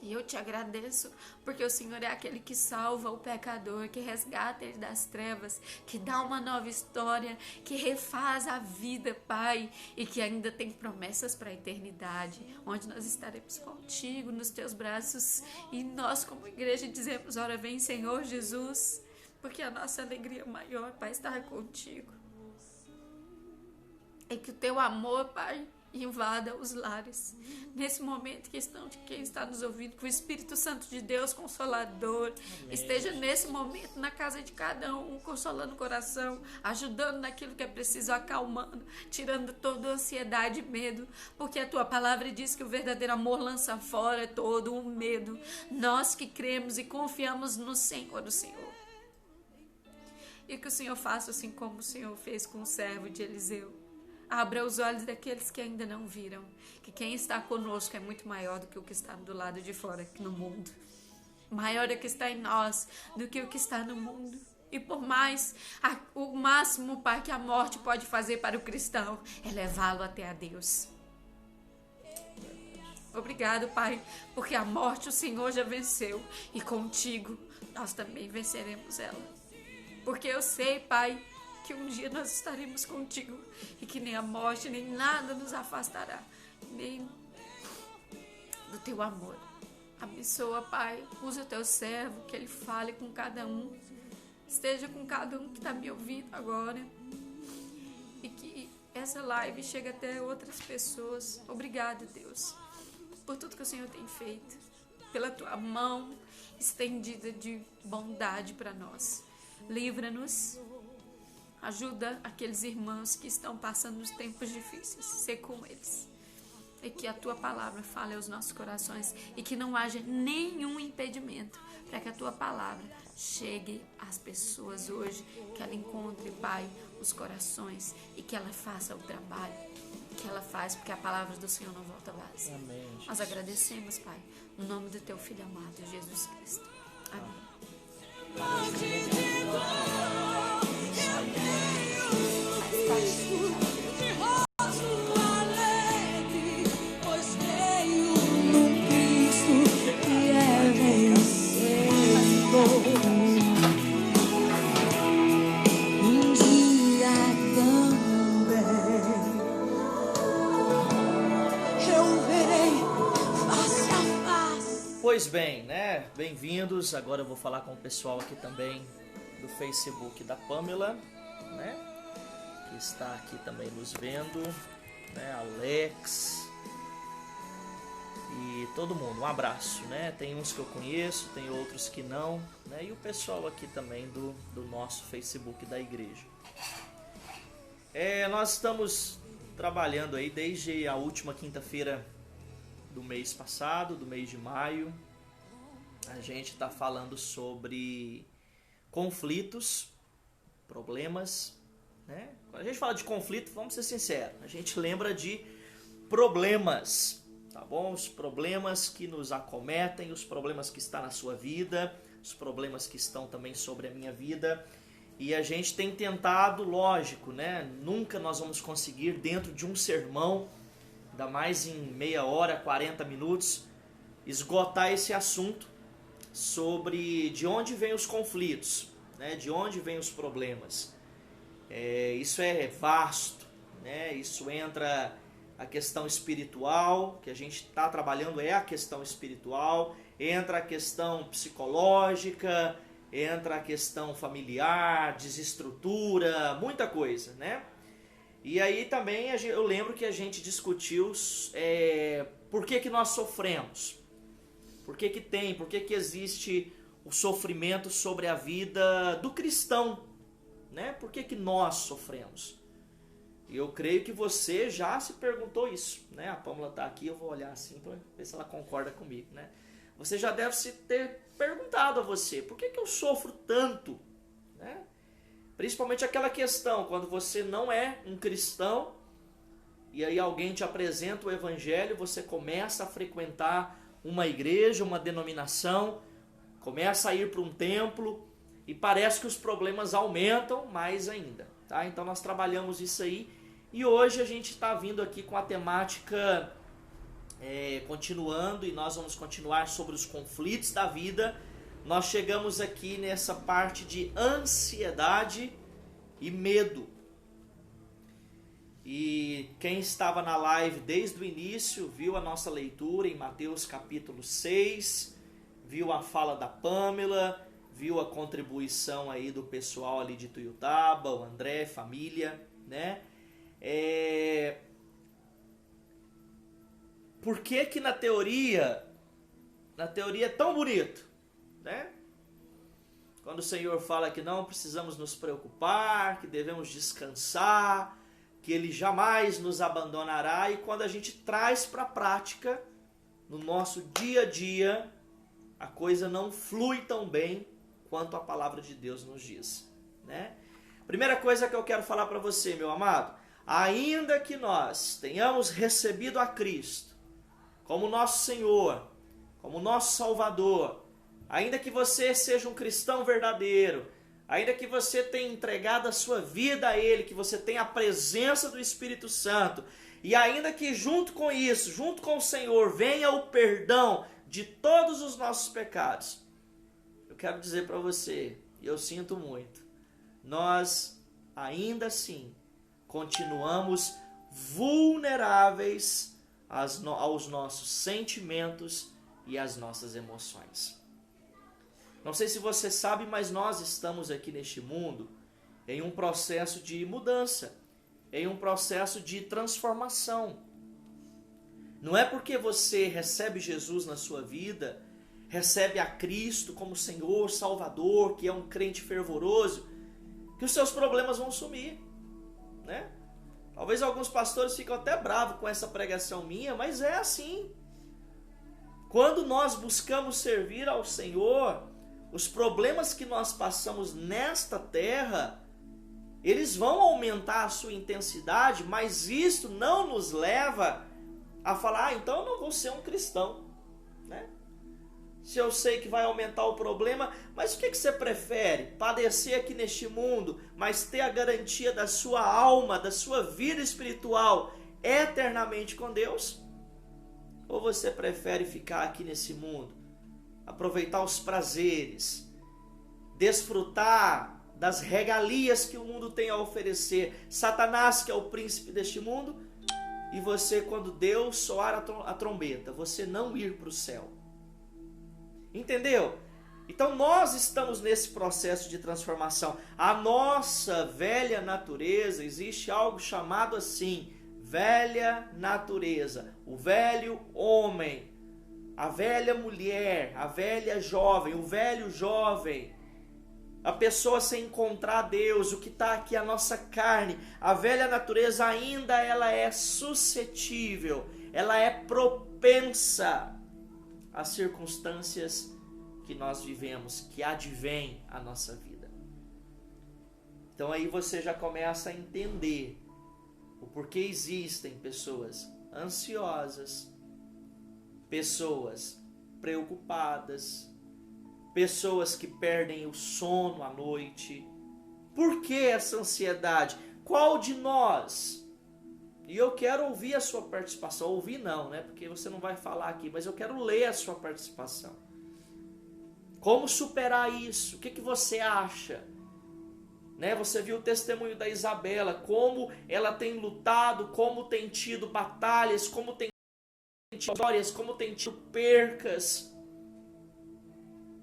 E eu te agradeço, porque o Senhor é aquele que salva o pecador, que resgata ele das trevas, que dá uma nova história, que refaz a vida, Pai, e que ainda tem promessas para a eternidade, onde nós estaremos contigo, nos teus braços, e nós como igreja dizemos, ora vem Senhor Jesus, porque a nossa alegria maior, Pai, estar contigo. É que o teu amor, Pai, invada os lares. Nesse momento que quem está nos ouvindo, que o Espírito Santo de Deus, Consolador, amém, esteja nesse momento na casa de cada um, consolando o coração, ajudando naquilo que é preciso, acalmando, tirando toda a ansiedade e medo, porque a tua palavra diz que o verdadeiro amor lança fora todo o medo. Nós que cremos e confiamos no Senhor, do Senhor. E que o Senhor faça assim como o Senhor fez com o servo de Eliseu. Abra os olhos daqueles que ainda não viram, que quem está conosco é muito maior do que o que está do lado de fora no mundo. Maior é o que está em nós do que o que está no mundo. E por mais, o máximo, Pai, que a morte pode fazer para o cristão é levá-lo até a Deus. Obrigado, Pai, porque a morte o Senhor já venceu e contigo nós também venceremos ela. Porque eu sei, Pai, que um dia nós estaremos contigo e que nem a morte, nem nada nos afastará, nem do teu amor. Abençoa, Pai, usa o teu servo, que ele fale com cada um, esteja com cada um que está me ouvindo agora, e que essa live chegue até outras pessoas. Obrigada, Deus, por tudo que o Senhor tem feito, pela tua mão estendida de bondade para nós. Livra-nos, ajuda aqueles irmãos que estão passando nos tempos difíceis, ser com eles. E que a tua palavra fale aos nossos corações e que não haja nenhum impedimento para que a tua palavra chegue às pessoas hoje, que ela encontre, Pai, os corações e que ela faça o trabalho que ela faz, porque a palavra do Senhor não volta vazia. Amém, Jesus. Nós agradecemos, Pai, no nome do teu Filho amado, Jesus Cristo. Amém. Pois bem, né? Bem-vindos. Agora eu vou falar com o pessoal aqui também do Facebook da Pamela, né? Que está aqui também nos vendo, né? Alex e todo mundo. Um abraço, né? Tem uns que eu conheço, tem outros que não, né? E o pessoal aqui também do nosso Facebook da igreja. Nós estamos trabalhando aí desde a última quinta-feira do mês passado, do mês de maio. A gente está falando sobre conflitos, problemas, né? Quando a gente fala de conflito, vamos ser sinceros, a gente lembra de problemas, tá bom? Os problemas que nos acometem, os problemas que estão na sua vida, os problemas que estão também sobre a minha vida. E a gente tem tentado, lógico, né? Nunca nós vamos conseguir dentro de um sermão, ainda mais em meia hora, 40 minutos, esgotar esse assunto sobre de onde vêm os conflitos, né? De onde vêm os problemas. Isso é vasto, né? Isso entra a questão espiritual, que a gente está trabalhando é a questão espiritual, entra a questão psicológica, entra a questão familiar, desestrutura, muita coisa, né? E aí também eu lembro que a gente discutiu por que nós sofremos, por que existe o sofrimento sobre a vida do cristão, né? Por que nós sofremos? E eu creio que você já se perguntou isso, né? A Pâmela está aqui, eu vou olhar assim para ver se ela concorda comigo, né? Você já deve se ter perguntado a você, por que eu sofro tanto, né? Principalmente aquela questão, quando você não é um cristão, e aí alguém te apresenta o evangelho, você começa a frequentar uma igreja, uma denominação, começa a ir para um templo, e parece que os problemas aumentam mais ainda, tá? Então nós trabalhamos isso aí, e hoje a gente está vindo aqui com a temática, continuando, e nós vamos continuar sobre os conflitos da vida. Nós chegamos aqui nessa parte de ansiedade e medo. E quem estava na live desde o início viu a nossa leitura em Mateus capítulo 6, viu a fala da Pâmela, viu a contribuição aí do pessoal ali de Tuiutaba, o André, família, né? Por que na teoria é tão bonito, né? Quando o Senhor fala que não precisamos nos preocupar, que devemos descansar, que Ele jamais nos abandonará, e quando a gente traz para a prática, no nosso dia a dia, a coisa não flui tão bem quanto a palavra de Deus nos diz, né? Primeira coisa que eu quero falar para você, meu amado, ainda que nós tenhamos recebido a Cristo como nosso Senhor, como nosso Salvador, ainda que você seja um cristão verdadeiro, ainda que você tenha entregado a sua vida a Ele, que você tenha a presença do Espírito Santo, e ainda que junto com isso, junto com o Senhor, venha o perdão de todos os nossos pecados, eu quero dizer para você, e eu sinto muito, nós ainda assim continuamos vulneráveis aos nossos sentimentos e as nossas emoções. Não sei se você sabe, mas nós estamos aqui neste mundo em um processo de mudança, em um processo de transformação. Não é porque você recebe Jesus na sua vida, recebe a Cristo como Senhor, Salvador, que é um crente fervoroso, que os seus problemas vão sumir, né? Talvez alguns pastores fiquem até bravos com essa pregação minha, mas é assim. Quando nós buscamos servir ao Senhor, os problemas que nós passamos nesta terra, eles vão aumentar a sua intensidade, mas isto não nos leva a falar, então eu não vou ser um cristão, né? Se eu sei que vai aumentar o problema, mas o que você prefere? Padecer aqui neste mundo, mas ter a garantia da sua alma, da sua vida espiritual eternamente com Deus? Ou você prefere ficar aqui nesse mundo, aproveitar os prazeres, desfrutar das regalias que o mundo tem a oferecer, Satanás, que é o príncipe deste mundo, e você, quando Deus soar a trombeta, você não ir para o céu? Entendeu? Então nós estamos nesse processo de transformação. A nossa velha natureza, existe algo chamado assim, velha natureza, o velho homem, a velha mulher, a velha jovem, o velho jovem, a pessoa sem encontrar Deus, o que está aqui, a nossa carne, a velha natureza ainda ela é suscetível, ela é propensa às circunstâncias que nós vivemos, que advém à nossa vida. Então aí você já começa a entender o porquê existem pessoas ansiosas, pessoas preocupadas, pessoas que perdem o sono à noite. Por que essa ansiedade? Qual de nós? E eu quero ouvir a sua participação. Ouvir não, né? Porque você não vai falar aqui, mas eu quero ler a sua participação. Como superar isso? O que você acha? Né? Você viu o testemunho da Isabela, como ela tem lutado, como tem tido batalhas, como tem tido vitórias, como tem tido percas,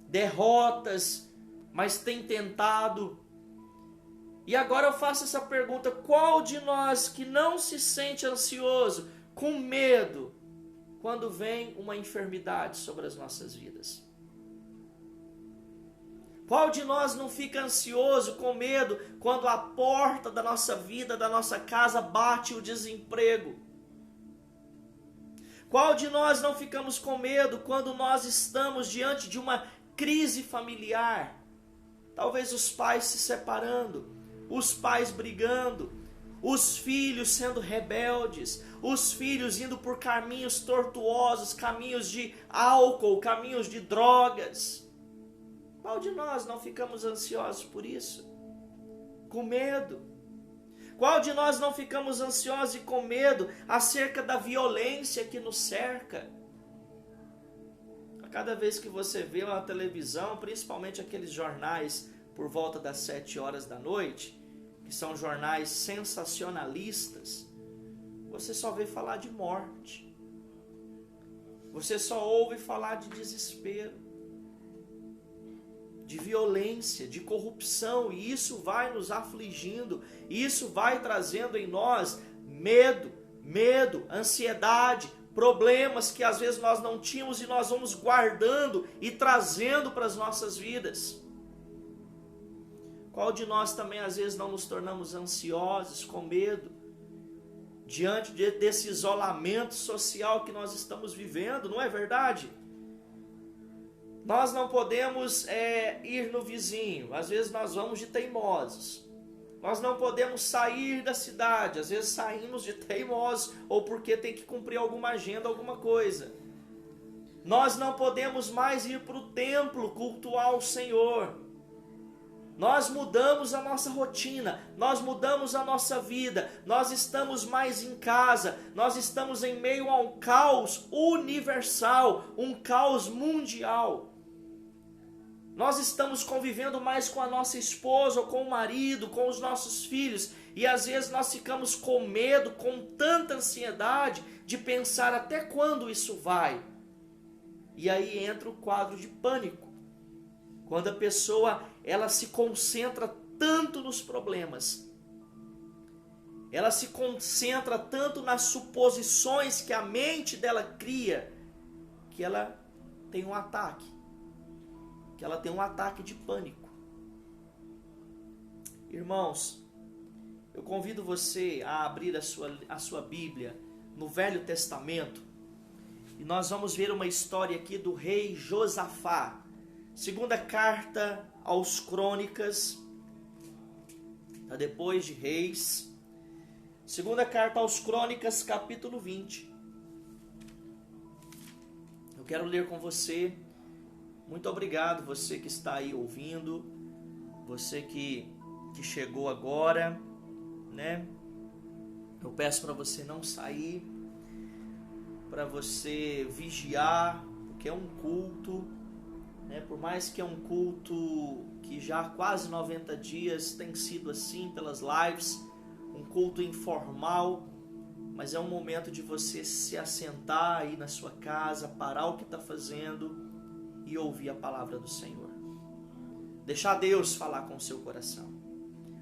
derrotas, mas tem tentado. E agora eu faço essa pergunta: qual de nós que não se sente ansioso, com medo, quando vem uma enfermidade sobre as nossas vidas? Qual de nós não fica ansioso, com medo, quando a porta da nossa vida, da nossa casa bate o desemprego? Qual de nós não ficamos com medo quando nós estamos diante de uma crise familiar? Talvez os pais se separando, os pais brigando, os filhos sendo rebeldes, os filhos indo por caminhos tortuosos, caminhos de álcool, caminhos de drogas. Qual de nós não ficamos ansiosos por isso? Com medo? Qual de nós não ficamos ansiosos e com medo acerca da violência que nos cerca? A cada vez que você vê na televisão, principalmente aqueles jornais por volta das 7 horas da noite, que são jornais sensacionalistas, você só vê falar de morte. Você só ouve falar de desespero, de violência, de corrupção, e isso vai nos afligindo, isso vai trazendo em nós medo, ansiedade, problemas que às vezes nós não tínhamos e nós vamos guardando e trazendo para as nossas vidas. Qual de nós também às vezes não nos tornamos ansiosos, com medo, diante desse isolamento social que nós estamos vivendo, não é verdade? Nós não podemos ir no vizinho, às vezes nós vamos de teimosos. Nós não podemos sair da cidade, às vezes saímos de teimosos, ou porque tem que cumprir alguma agenda, alguma coisa. Nós não podemos mais ir para o templo cultuar o Senhor. Nós mudamos a nossa rotina, nós mudamos a nossa vida, nós estamos mais em casa, nós estamos em meio a um caos universal, um caos mundial. Nós estamos convivendo mais com a nossa esposa, ou com o marido, com os nossos filhos, e às vezes nós ficamos com medo, com tanta ansiedade, de pensar até quando isso vai. E aí entra o quadro de pânico. Quando a pessoa ela se concentra tanto nos problemas, ela se concentra tanto nas suposições que a mente dela cria, que ela tem um ataque. Que ela tem um ataque de pânico. Irmãos, eu convido você a abrir a sua Bíblia no Velho Testamento. E nós vamos ver uma história aqui do rei Josafá. Segunda carta aos Crônicas, tá depois de Reis. Segunda carta aos Crônicas, capítulo 20. Eu quero ler com você. Muito obrigado você que está aí ouvindo, você que chegou agora, né? Eu peço para você não sair, para você vigiar, porque é um culto, né? Por mais que é um culto que já há quase 90 dias tem sido assim pelas lives, um culto informal, mas é um momento de você se assentar aí na sua casa, parar o que está fazendo e ouvir a palavra do Senhor. Deixar Deus falar com o seu coração.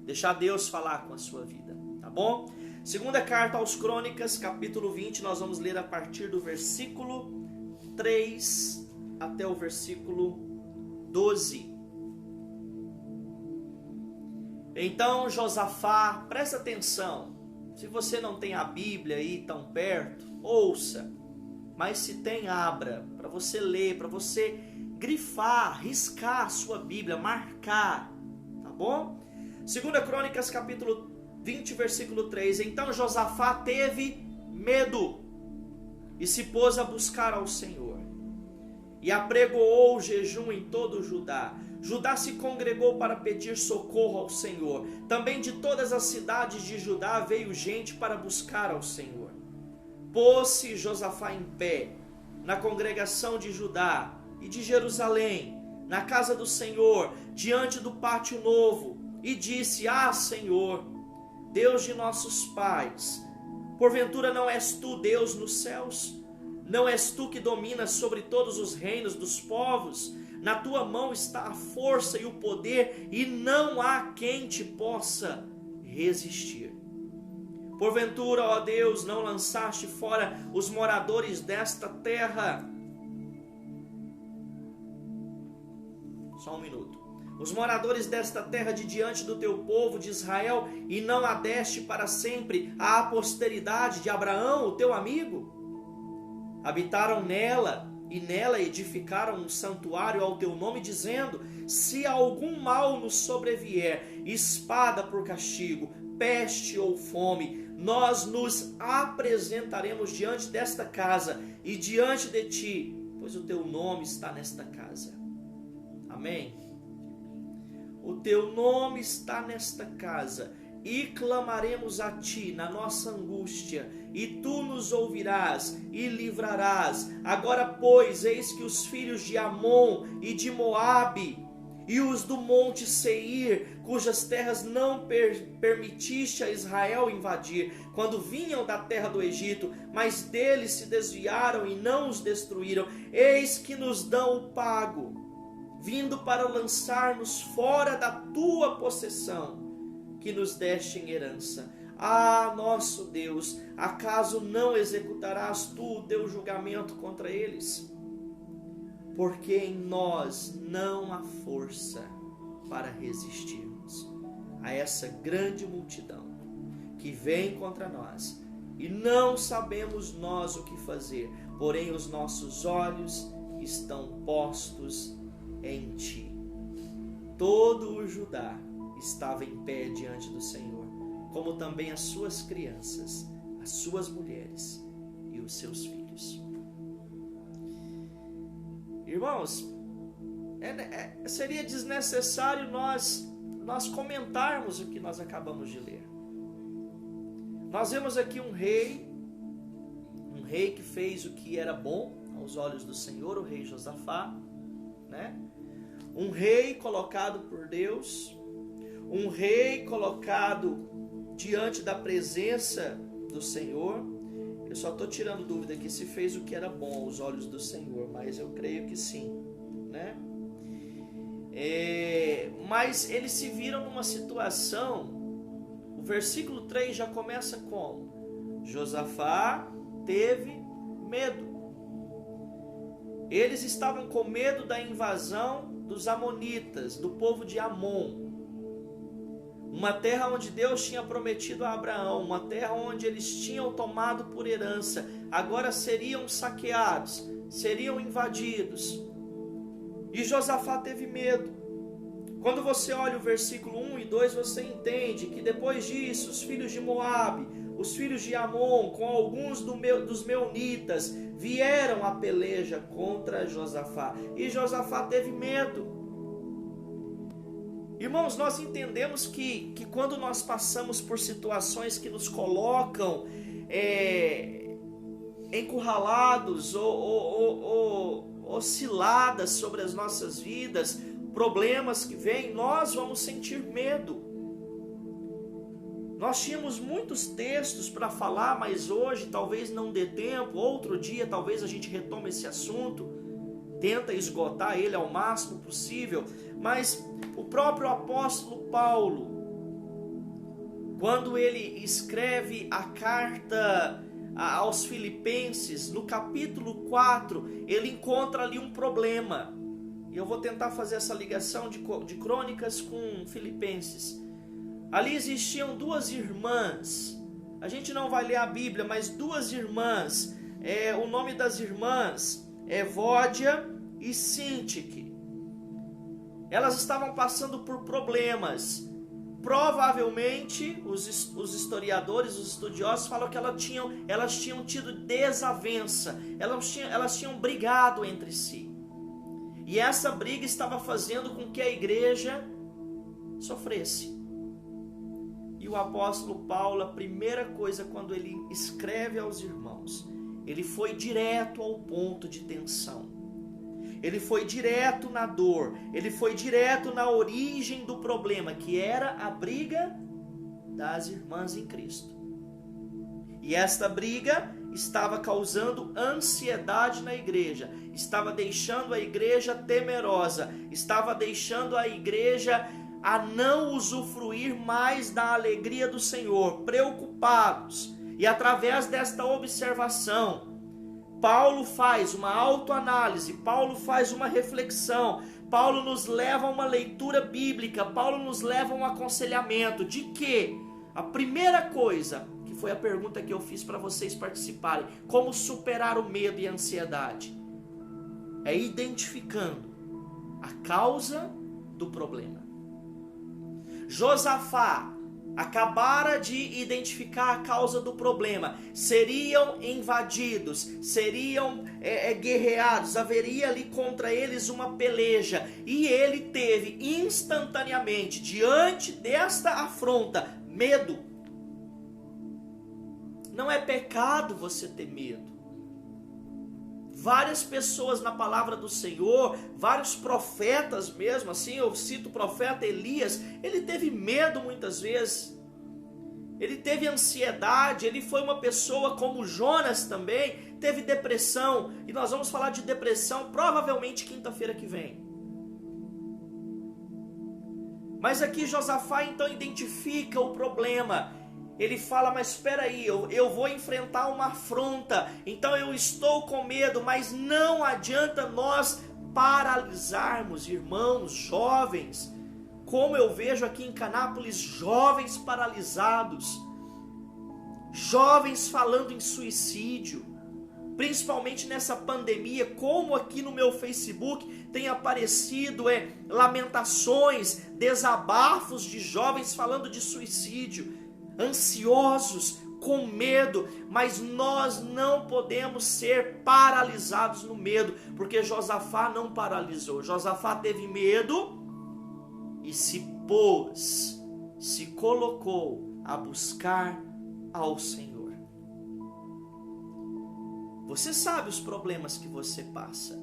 Deixar Deus falar com a sua vida, tá bom? Segunda carta aos Crônicas, capítulo 20, nós vamos ler a partir do versículo 3 até o versículo 12. Então Josafá, presta atenção, se você não tem a Bíblia aí tão perto, ouça, mas se tem, abra, para você ler, para você grifar, riscar a sua Bíblia, marcar, tá bom? Segunda Crônicas, capítulo 20, versículo 3. Então Josafá teve medo e se pôs a buscar ao Senhor. E apregoou o jejum em todo o Judá. Judá se congregou para pedir socorro ao Senhor. Também de todas as cidades de Judá veio gente para buscar ao Senhor. Pôs-se Josafá em pé na congregação de Judá e de Jerusalém, na casa do Senhor, diante do pátio novo, e disse: Ah, Senhor, Deus de nossos pais, porventura não és tu Deus nos céus? Não és tu que dominas sobre todos os reinos dos povos? Na tua mão está a força e o poder, e não há quem te possa resistir. Porventura, ó Deus, não lançaste fora os moradores desta terra? Só um minuto. Os moradores desta terra de diante do teu povo de Israel, e não a deste para sempre à posteridade de Abraão, o teu amigo? Habitaram nela, e nela edificaram um santuário ao teu nome, dizendo: se algum mal nos sobrevier, espada por castigo, peste ou fome, nós nos apresentaremos diante desta casa e diante de ti, pois o teu nome está nesta casa. Amém? O teu nome está nesta casa, e clamaremos a ti na nossa angústia, e tu nos ouvirás e livrarás. Agora, pois, eis que os filhos de Amon e de Moabe, e os do monte Seir, cujas terras não permitiste a Israel invadir, quando vinham da terra do Egito, mas deles se desviaram e não os destruíram, eis que nos dão o pago, vindo para lançar-nos fora da tua possessão, que nos deste em herança. Ah, nosso Deus, acaso não executarás tu o teu julgamento contra eles? Porque em nós não há força para resistirmos a essa grande multidão que vem contra nós, e não sabemos nós o que fazer, porém os nossos olhos estão postos em ti. Todo o Judá estava em pé diante do Senhor, como também as suas crianças, as suas mulheres e os seus filhos. Irmãos, seria desnecessário nós comentarmos o que nós acabamos de ler. Nós vemos aqui um rei que fez o que era bom aos olhos do Senhor, o rei Josafá, né? Um rei colocado por Deus, um rei colocado diante da presença do Senhor. só estou tirando dúvida aqui se fez o que era bom aos olhos do Senhor, mas eu creio que sim, né? Mas eles se viram numa situação, o versículo 3 já começa como? Josafá teve medo. Eles estavam com medo da invasão dos amonitas, do povo de Amon. Uma terra onde Deus tinha prometido a Abraão, uma terra onde eles tinham tomado por herança, agora seriam saqueados, seriam invadidos. E Josafá teve medo. Quando você olha o versículo 1 e 2, você entende que depois disso, os filhos de Moabe, os filhos de Amon, com alguns dos meunitas, vieram à peleja contra Josafá. E Josafá teve medo. Irmãos, nós entendemos que quando nós passamos por situações que nos colocam encurralados ou osciladas sobre as nossas vidas, problemas que vêm, nós vamos sentir medo. Nós tínhamos muitos textos para falar, mas hoje talvez não dê tempo, outro dia talvez a gente retome esse assunto, tenta esgotar ele ao máximo possível, mas o próprio apóstolo Paulo, quando ele escreve a carta aos Filipenses, no capítulo 4, ele encontra ali um problema. E eu vou tentar fazer essa ligação de Crônicas com Filipenses. Ali existiam duas irmãs. A gente não vai ler a Bíblia, mas duas irmãs. O nome das irmãs é Evódia e Sintique. Elas estavam passando por problemas. Provavelmente, os historiadores, os estudiosos falam que elas tinham tido desavença. Elas tinham brigado entre si. E essa briga estava fazendo com que a igreja sofresse. E o apóstolo Paulo, a primeira coisa quando ele escreve aos irmãos, ele foi direto ao ponto de tensão. Ele foi direto na dor, ele foi direto na origem do problema, que era a briga das irmãs em Cristo. E esta briga estava causando ansiedade na igreja, estava deixando a igreja temerosa, estava deixando a igreja a não usufruir mais da alegria do Senhor, preocupados. E através desta observação, Paulo faz uma autoanálise, Paulo faz uma reflexão, Paulo nos leva a uma leitura bíblica, Paulo nos leva a um aconselhamento de que a primeira coisa, que foi a pergunta que eu fiz para vocês participarem, como superar o medo e a ansiedade, é identificando a causa do problema. Josafá acabara de identificar a causa do problema. Seriam invadidos, seriam guerreados, haveria ali contra eles uma peleja. E ele teve instantaneamente, diante desta afronta, medo. Não é pecado você ter medo. Várias pessoas na palavra do Senhor, vários profetas mesmo, assim, eu cito o profeta Elias, ele teve medo muitas vezes, ele teve ansiedade, ele foi uma pessoa como Jonas também, teve depressão, e nós vamos falar de depressão provavelmente quinta-feira que vem. Mas aqui Josafá então identifica o problema. Ele fala, mas espera aí, eu vou enfrentar uma afronta, então eu estou com medo, mas não adianta nós paralisarmos, irmãos, jovens, como eu vejo aqui em Canápolis, jovens paralisados, jovens falando em suicídio, principalmente nessa pandemia, como aqui no meu Facebook tem aparecido lamentações, desabafos de jovens falando de suicídio, ansiosos, com medo, mas nós não podemos ser paralisados no medo, porque Josafá não paralisou. Josafá teve medo e se pôs, se colocou a buscar ao Senhor. Você sabe os problemas que você passa,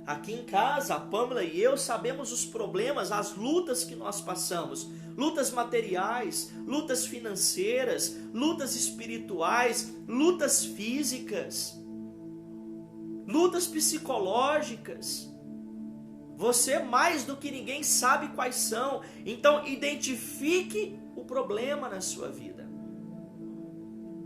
Aqui em casa, a Pâmela e eu sabemos os problemas, as lutas que nós passamos. Lutas materiais, lutas financeiras, lutas espirituais, lutas físicas, lutas psicológicas. Você mais do que ninguém sabe quais são. Então identifique o problema na sua vida.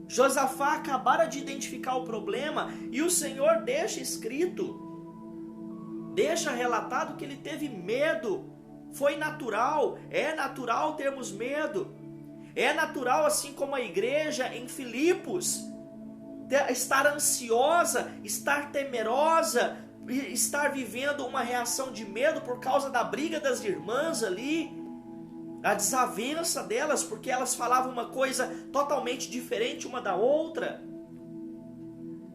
Josafá acabara de identificar o problema e o Senhor deixa escrito, deixa relatado que ele teve medo. Foi natural, é natural termos medo. É natural, assim como a igreja em Filipos, estar ansiosa, estar temerosa, estar vivendo uma reação de medo por causa da briga das irmãs ali, a desavença delas, porque elas falavam uma coisa totalmente diferente uma da outra.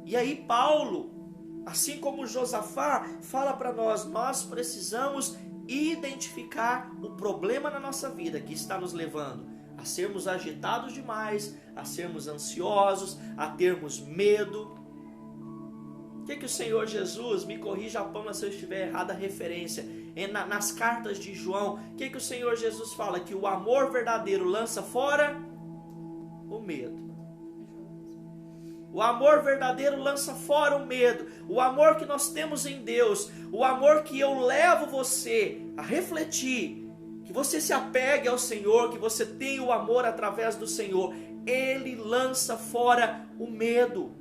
E aí Paulo, assim como Josafá, fala para nós precisamos identificar o problema na nossa vida que está nos levando a sermos agitados demais, a sermos ansiosos, a termos medo. O que o Senhor Jesus, me corrija a Pâmela se eu estiver errada a referência, nas cartas de João, o que o Senhor Jesus fala? Que o amor verdadeiro lança fora o medo. O amor verdadeiro lança fora o medo. O amor que nós temos em Deus, o amor que eu levo você a refletir, que você se apegue ao Senhor, que você tenha o amor através do Senhor, Ele lança fora o medo.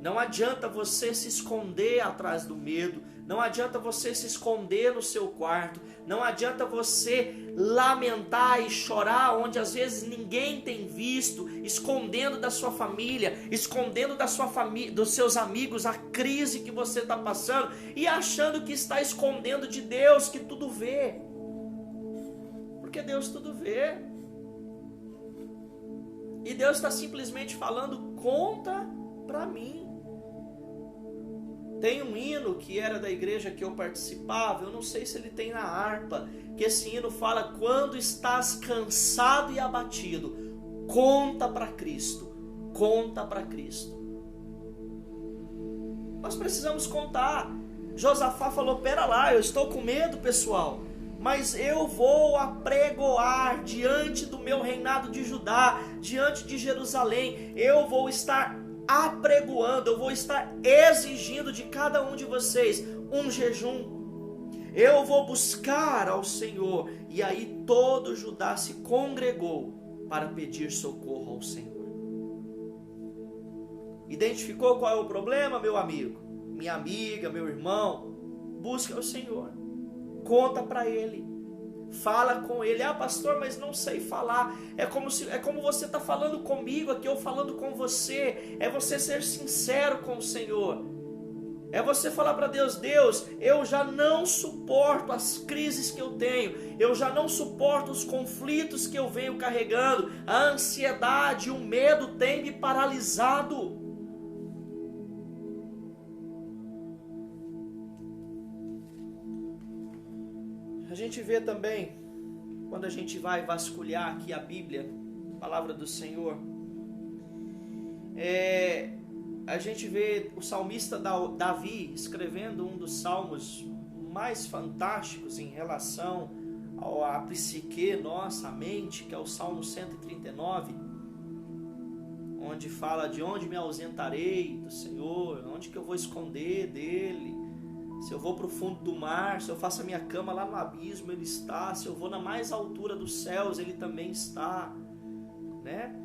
Não adianta você se esconder atrás do medo. Não adianta você se esconder no seu quarto. Não adianta você lamentar e chorar onde às vezes ninguém tem visto, escondendo da sua família, escondendo da sua família, dos seus amigos a crise que você está passando e achando que está escondendo de Deus, que tudo vê. Porque Deus tudo vê. E Deus está simplesmente falando: conta para mim. Tem um hino que era da igreja que eu participava, eu não sei se ele tem na harpa, que esse hino fala: quando estás cansado e abatido, conta para Cristo, conta para Cristo. Nós precisamos contar. Josafá falou: pera lá, eu estou com medo, pessoal, mas eu vou apregoar diante do meu reinado de Judá, diante de Jerusalém, eu vou estar apregoando, eu vou estar exigindo de cada um de vocês um jejum. Eu vou buscar ao Senhor. E aí todo Judá se congregou para pedir socorro ao Senhor. Identificou qual é o problema, meu amigo? Minha amiga, meu irmão? Busca o Senhor. Conta para Ele. Fala com Ele. Ah, pastor, mas não sei falar. É como você está falando comigo aqui, eu falando com você. É você ser sincero com o Senhor. É você falar para Deus: Deus, eu já não suporto as crises que eu tenho. Eu já não suporto os conflitos que eu venho carregando. A ansiedade, o medo tem me paralisado. A gente vê também, quando a gente vai vasculhar aqui a Bíblia, a palavra do Senhor, a gente vê o salmista Davi escrevendo um dos salmos mais fantásticos em relação à psique nossa, a mente, que é o Salmo 139, onde fala: de onde me ausentarei do Senhor, onde que eu vou esconder dele? Se eu vou para o fundo do mar, se eu faço a minha cama lá no abismo, Ele está. Se eu vou na mais altura dos céus, Ele também está, né?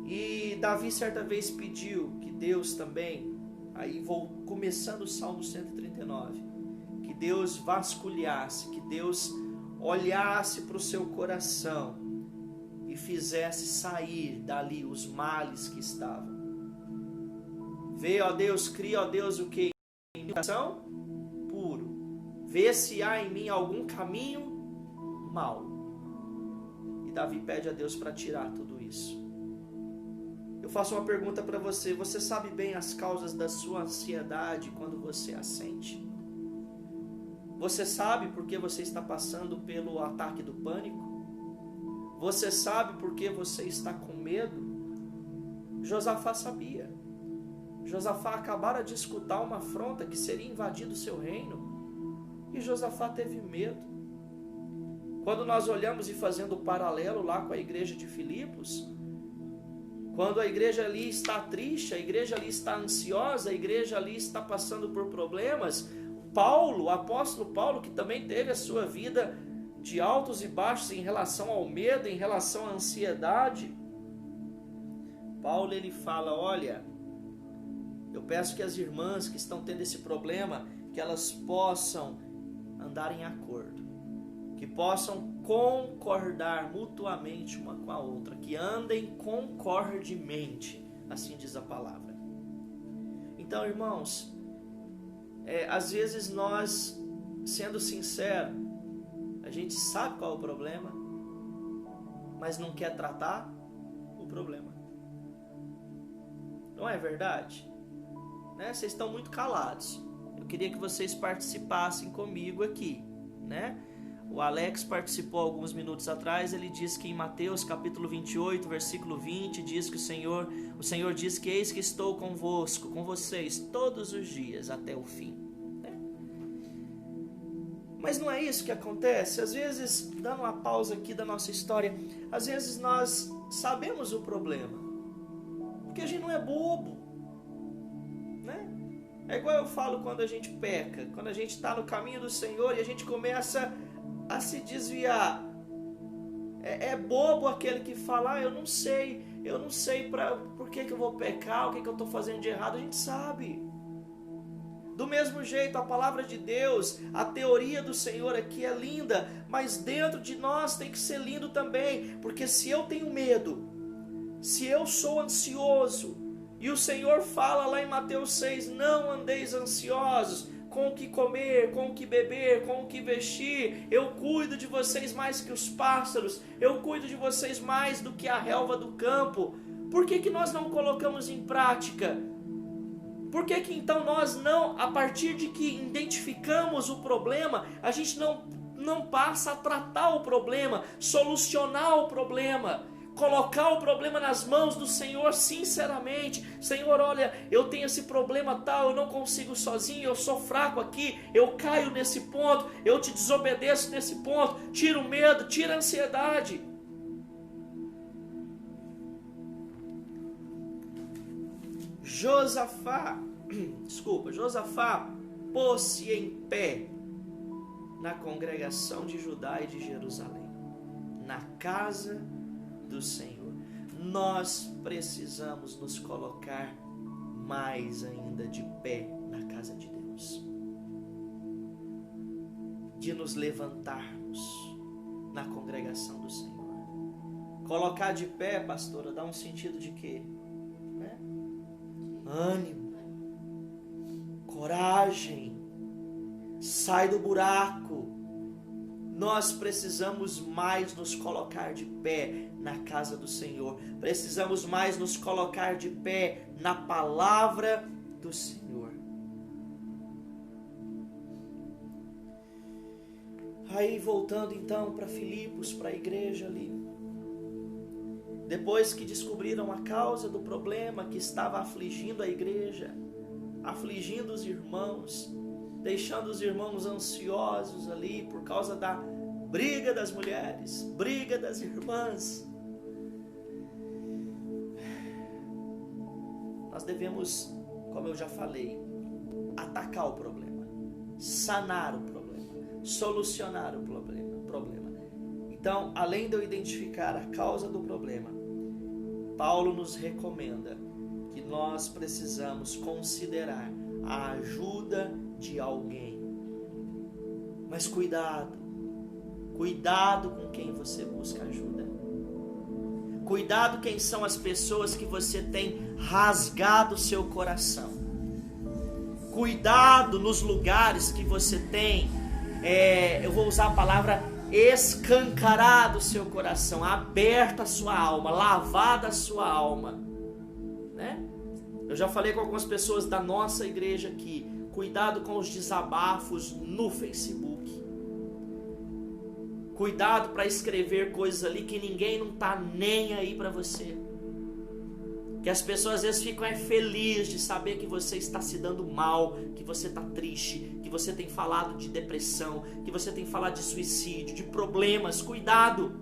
E Davi certa vez pediu que Deus também, aí vou começando o Salmo 139, que Deus vasculhasse, que Deus olhasse para o seu coração e fizesse sair dali os males que estavam. Vê, ó Deus, cria, ó Deus, o que? Em coração puro. Vê se há em mim algum caminho mau. E Davi pede a Deus para tirar tudo isso. Eu faço uma pergunta para você. Você sabe bem as causas da sua ansiedade quando você a sente? Você sabe por que você está passando pelo ataque do pânico? Você sabe por que você está com medo? Josafá sabia. Josafá acabara de escutar uma afronta que seria invadido o seu reino. E Josafá teve medo. Quando nós olhamos e fazendo o paralelo lá com a igreja de Filipos, quando a igreja ali está triste, a igreja ali está ansiosa, a igreja ali está passando por problemas, Paulo, o apóstolo Paulo, que também teve a sua vida de altos e baixos em relação ao medo, em relação à ansiedade, Paulo ele fala, olha, eu peço que as irmãs que estão tendo esse problema, que elas possam andar em acordo, que possam concordar mutuamente uma com a outra, que andem concordemente, assim diz a palavra. Então, irmãos, às vezes nós, sendo sinceros, a gente sabe qual é o problema, mas não quer tratar o problema. Não é verdade? Né? Vocês estão muito calados. Eu queria que vocês participassem comigo aqui, né? O Alex participou alguns minutos atrás, ele disse que em Mateus capítulo 28, versículo 20, diz que o Senhor diz que eis que estou convosco, com vocês, todos os dias até o fim. Né? Mas não é isso que acontece. Às vezes, dando uma pausa aqui da nossa história, às vezes nós sabemos o problema, porque a gente não é bobo. Né? É igual eu falo quando a gente peca, quando a gente está no caminho do Senhor e a gente começa a se desviar. É bobo aquele que fala, eu não sei por que eu vou pecar, o que eu estou fazendo de errado. A gente sabe. Do mesmo jeito, a palavra de Deus, a teoria do Senhor aqui é linda, mas dentro de nós tem que ser lindo também, porque se eu tenho medo, se eu sou ansioso, e o Senhor fala lá em Mateus 6, não andeis ansiosos, com o que comer, com o que beber, com o que vestir, eu cuido de vocês mais que os pássaros, eu cuido de vocês mais do que a relva do campo. Por que nós não colocamos em prática? Por que então nós não, a partir de que identificamos o problema, a gente não passa a tratar o problema, solucionar o problema? Colocar o problema nas mãos do Senhor sinceramente. Senhor, olha, eu tenho esse problema tal, eu não consigo sozinho, eu sou fraco aqui, eu caio nesse ponto, eu te desobedeço nesse ponto, tira o medo, tira a ansiedade. Josafá pôs-se em pé na congregação de Judá e de Jerusalém, na casa do Senhor. Nós precisamos nos colocar mais ainda de pé na casa de Deus, de nos levantarmos na congregação do Senhor. Colocar de pé, pastora, dá um sentido de quê? Né? Ânimo, coragem, sai do buraco. Nós precisamos mais nos colocar de pé na casa do Senhor. Precisamos mais nos colocar de pé na palavra do Senhor. Aí voltando então para Filipos, para a igreja ali. Depois que descobriram a causa do problema que estava afligindo a igreja, afligindo os irmãos, deixando os irmãos ansiosos ali por causa da briga das mulheres, briga das irmãs. Nós devemos, como eu já falei, atacar o problema, sanar o problema, solucionar o problema. Então, além de eu identificar a causa do problema, Paulo nos recomenda que nós precisamos considerar a ajuda de alguém. Mas cuidado com quem você busca ajuda. Cuidado quem são as pessoas que você tem rasgado seu coração. Cuidado nos lugares que você tem, eu vou usar a palavra escancarado o seu coração, aberta a sua alma, lavada a sua alma, né? Eu já falei com algumas pessoas da nossa igreja aqui, cuidado com os desabafos no Facebook. Cuidado para escrever coisas ali que ninguém não está nem aí para você. Que as pessoas às vezes ficam felizes de saber que você está se dando mal, que você está triste, que você tem falado de depressão, que você tem falado de suicídio, de problemas. Cuidado!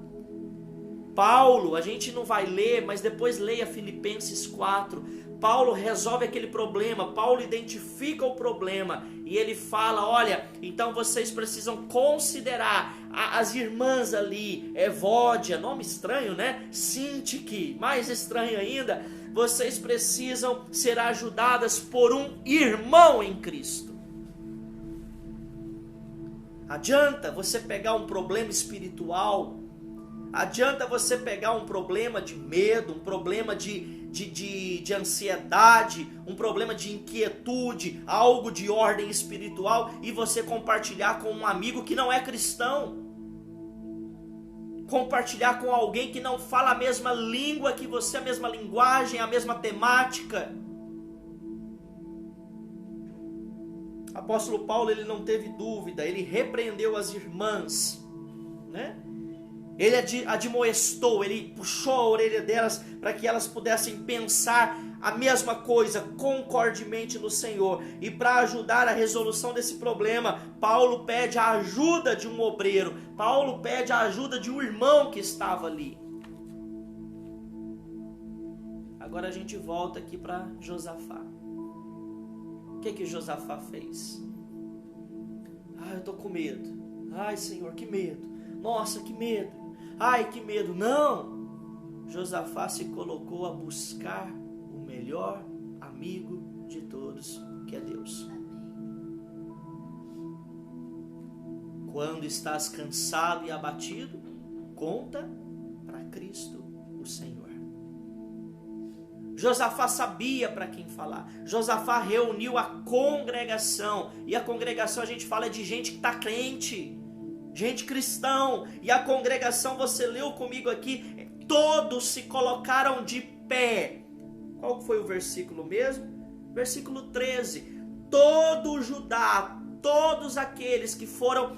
Paulo, a gente não vai ler, mas depois leia Filipenses 4. Paulo resolve aquele problema, Paulo identifica o problema e ele fala, olha, então vocês precisam considerar as irmãs ali, Evódia, nome estranho, né? Sintique, mais estranho ainda, vocês precisam ser ajudadas por um irmão em Cristo. Adianta você pegar um problema espiritual, adianta você pegar um problema de medo, um problema de ansiedade, um problema de inquietude, algo de ordem espiritual e você compartilhar com um amigo que não é cristão. Compartilhar com alguém que não fala a mesma língua que você, a mesma linguagem, a mesma temática. Apóstolo Paulo, ele não teve dúvida, ele repreendeu as irmãs, né? Ele admoestou, ele puxou a orelha delas para que elas pudessem pensar a mesma coisa, concordemente no Senhor. E para ajudar a resolução desse problema, Paulo pede a ajuda de um obreiro, Paulo pede a ajuda de um irmão que estava ali. Agora a gente volta aqui para Josafá. O que Josafá fez? Eu estou com medo. Ai, Senhor, que medo. Nossa, que medo. Ai, que medo. Não! Josafá se colocou a buscar o melhor amigo de todos, que é Deus. Quando estás cansado e abatido, conta para Cristo o Senhor. Josafá sabia para quem falar. Josafá reuniu a congregação. E a congregação a gente fala de gente que está crente. Gente cristão, e a congregação, você leu comigo aqui, todos se colocaram de pé. Qual foi o versículo mesmo? Versículo 13. Todo Judá, todos aqueles que foram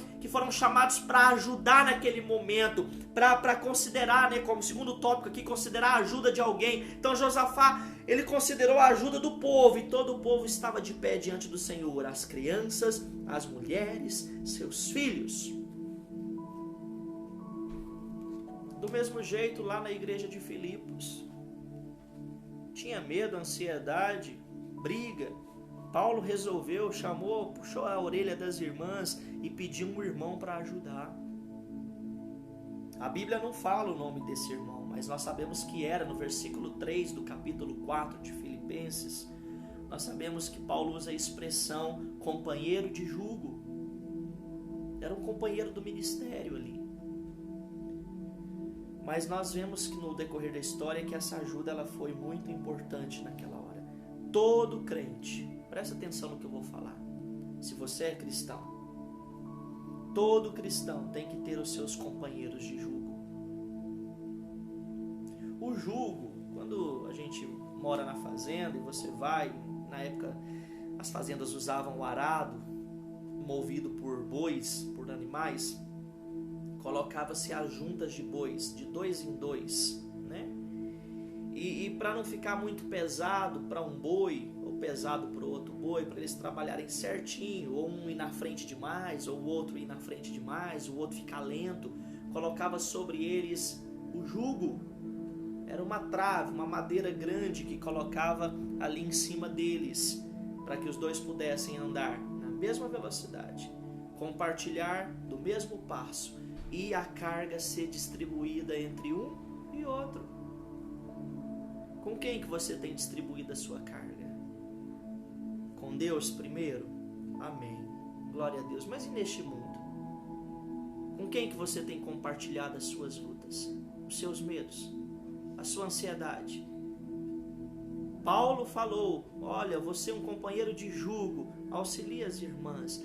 chamados para ajudar naquele momento, para considerar, né, como segundo tópico aqui, considerar a ajuda de alguém. Então Josafá, ele considerou a ajuda do povo, e todo o povo estava de pé diante do Senhor, as crianças, as mulheres, seus filhos. Do mesmo jeito, lá na igreja de Filipos, tinha medo, ansiedade, briga. Paulo resolveu, puxou a orelha das irmãs e pediu um irmão para ajudar. A Bíblia não fala o nome desse irmão, mas nós sabemos que era no versículo 3 do capítulo 4 de Filipenses. Nós sabemos que Paulo usa a expressão companheiro de jugo. Era um companheiro do ministério ali. Mas nós vemos que no decorrer da história que essa ajuda ela foi muito importante naquela hora. Todo crente, presta atenção no que eu vou falar. Se você é cristão, todo cristão tem que ter os seus companheiros de jugo. O jugo, quando a gente mora na fazenda e você vai, na época as fazendas usavam o arado, movido por bois, por animais, colocava-se as juntas de bois, de 2 em 2, né? E para não ficar muito pesado para um boi, ou pesado para o outro boi, para eles trabalharem certinho, ou um ir na frente demais, ou o outro ir na frente demais, o outro ficar lento, colocava sobre eles o jugo. Era uma trave, uma madeira grande que colocava ali em cima deles, para que os dois pudessem andar na mesma velocidade, compartilhar do mesmo passo, e a carga ser distribuída entre um e outro. Com quem que você tem distribuído a sua carga? Com Deus primeiro? Amém. Glória a Deus. Mas e neste mundo? Com quem que você tem compartilhado as suas lutas? Os seus medos? A sua ansiedade? Paulo falou, olha, você é um companheiro de jugo, auxilia as irmãs.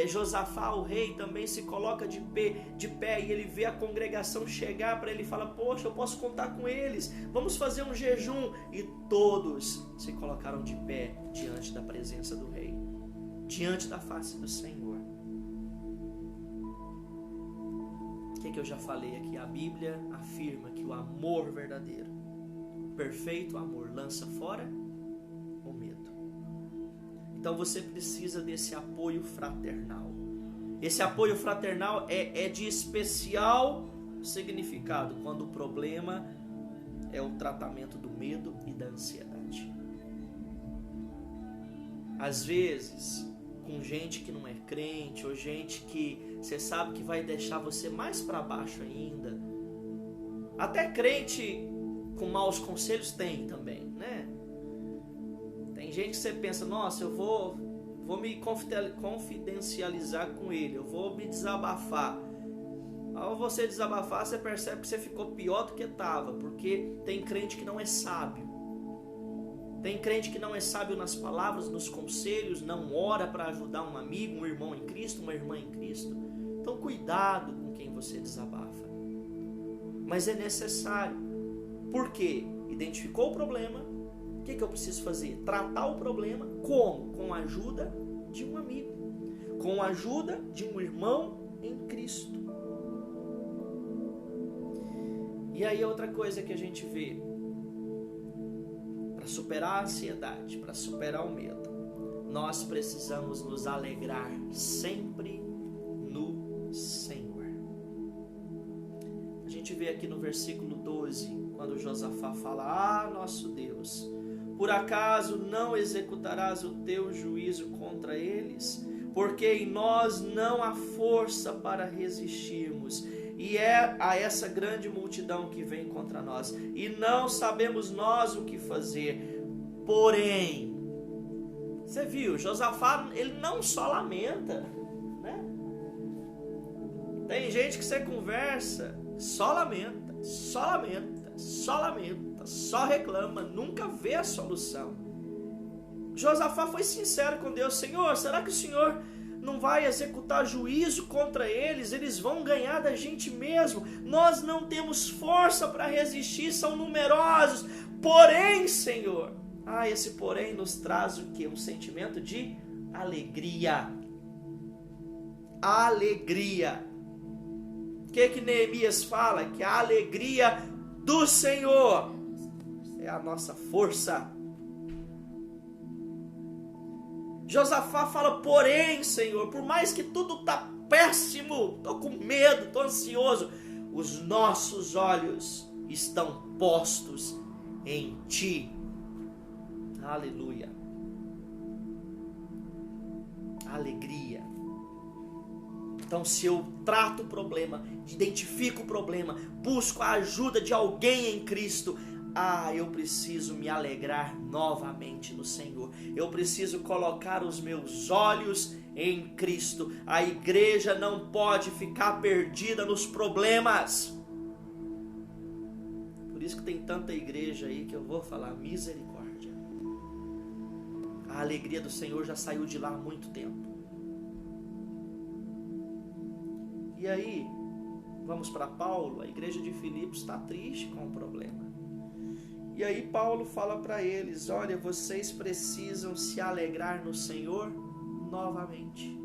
Josafá, o rei, também se coloca de pé e ele vê a congregação chegar para ele e fala, poxa, eu posso contar com eles, vamos fazer um jejum. E todos se colocaram de pé diante da presença do rei, diante da face do Senhor. O que eu já falei aqui? A Bíblia afirma que o amor verdadeiro perfeito amor lança fora o medo. Então você precisa desse apoio fraternal. Esse apoio fraternal é de especial significado quando o problema é o tratamento do medo e da ansiedade. Às vezes, com gente que não é crente, ou gente que você sabe que vai deixar você mais para baixo ainda. Até crente com maus conselhos tem também, né? Tem gente que você pensa, nossa, eu vou me confidencializar com ele, eu vou me desabafar. Ao você desabafar, você percebe que você ficou pior do que estava, porque tem crente que não é sábio. Tem crente que não é sábio nas palavras, nos conselhos, não ora para ajudar um amigo, um irmão em Cristo, uma irmã em Cristo. Então cuidado com quem você desabafa. Mas é necessário. Por quê? Identificou o problema, o que eu preciso fazer? Tratar o problema como? Com a ajuda de um amigo, com a ajuda de um irmão em Cristo. E aí outra coisa que a gente vê, para superar a ansiedade, para superar o medo, nós precisamos nos alegrar sempre no Senhor. A gente vê aqui no versículo 12, quando Josafá fala, nosso Deus, por acaso não executarás o teu juízo contra eles? Porque em nós não há força para resistirmos, e é a essa grande multidão que vem contra nós, e não sabemos nós o que fazer. Porém, você viu, Josafá, ele não só lamenta, né? Tem gente que você conversa, só lamenta, só lamenta, só lamenta, só reclama, nunca vê a solução. Josafá foi sincero com Deus, Senhor, será que o Senhor não vai executar juízo contra eles? Eles vão ganhar da gente mesmo. Nós não temos força para resistir, são numerosos. Porém, Senhor, esse porém nos traz o quê? Um sentimento de alegria. Alegria. O que Neemias fala? Que a alegria do Senhor é a nossa força. Josafá fala, porém, Senhor, por mais que tudo está péssimo, estou com medo, estou ansioso, os nossos olhos estão postos em Ti. Aleluia. Alegria. Então, se eu trato o problema, identifico o problema, busco a ajuda de alguém em Cristo, eu preciso me alegrar novamente no Senhor. Eu preciso colocar os meus olhos em Cristo. A igreja não pode ficar perdida nos problemas. Por isso que tem tanta igreja aí que eu vou falar misericórdia. A alegria do Senhor já saiu de lá há muito tempo. E aí, vamos para Paulo. A igreja de Filipos está triste com o problema. E aí Paulo fala para eles, olha, vocês precisam se alegrar no Senhor novamente.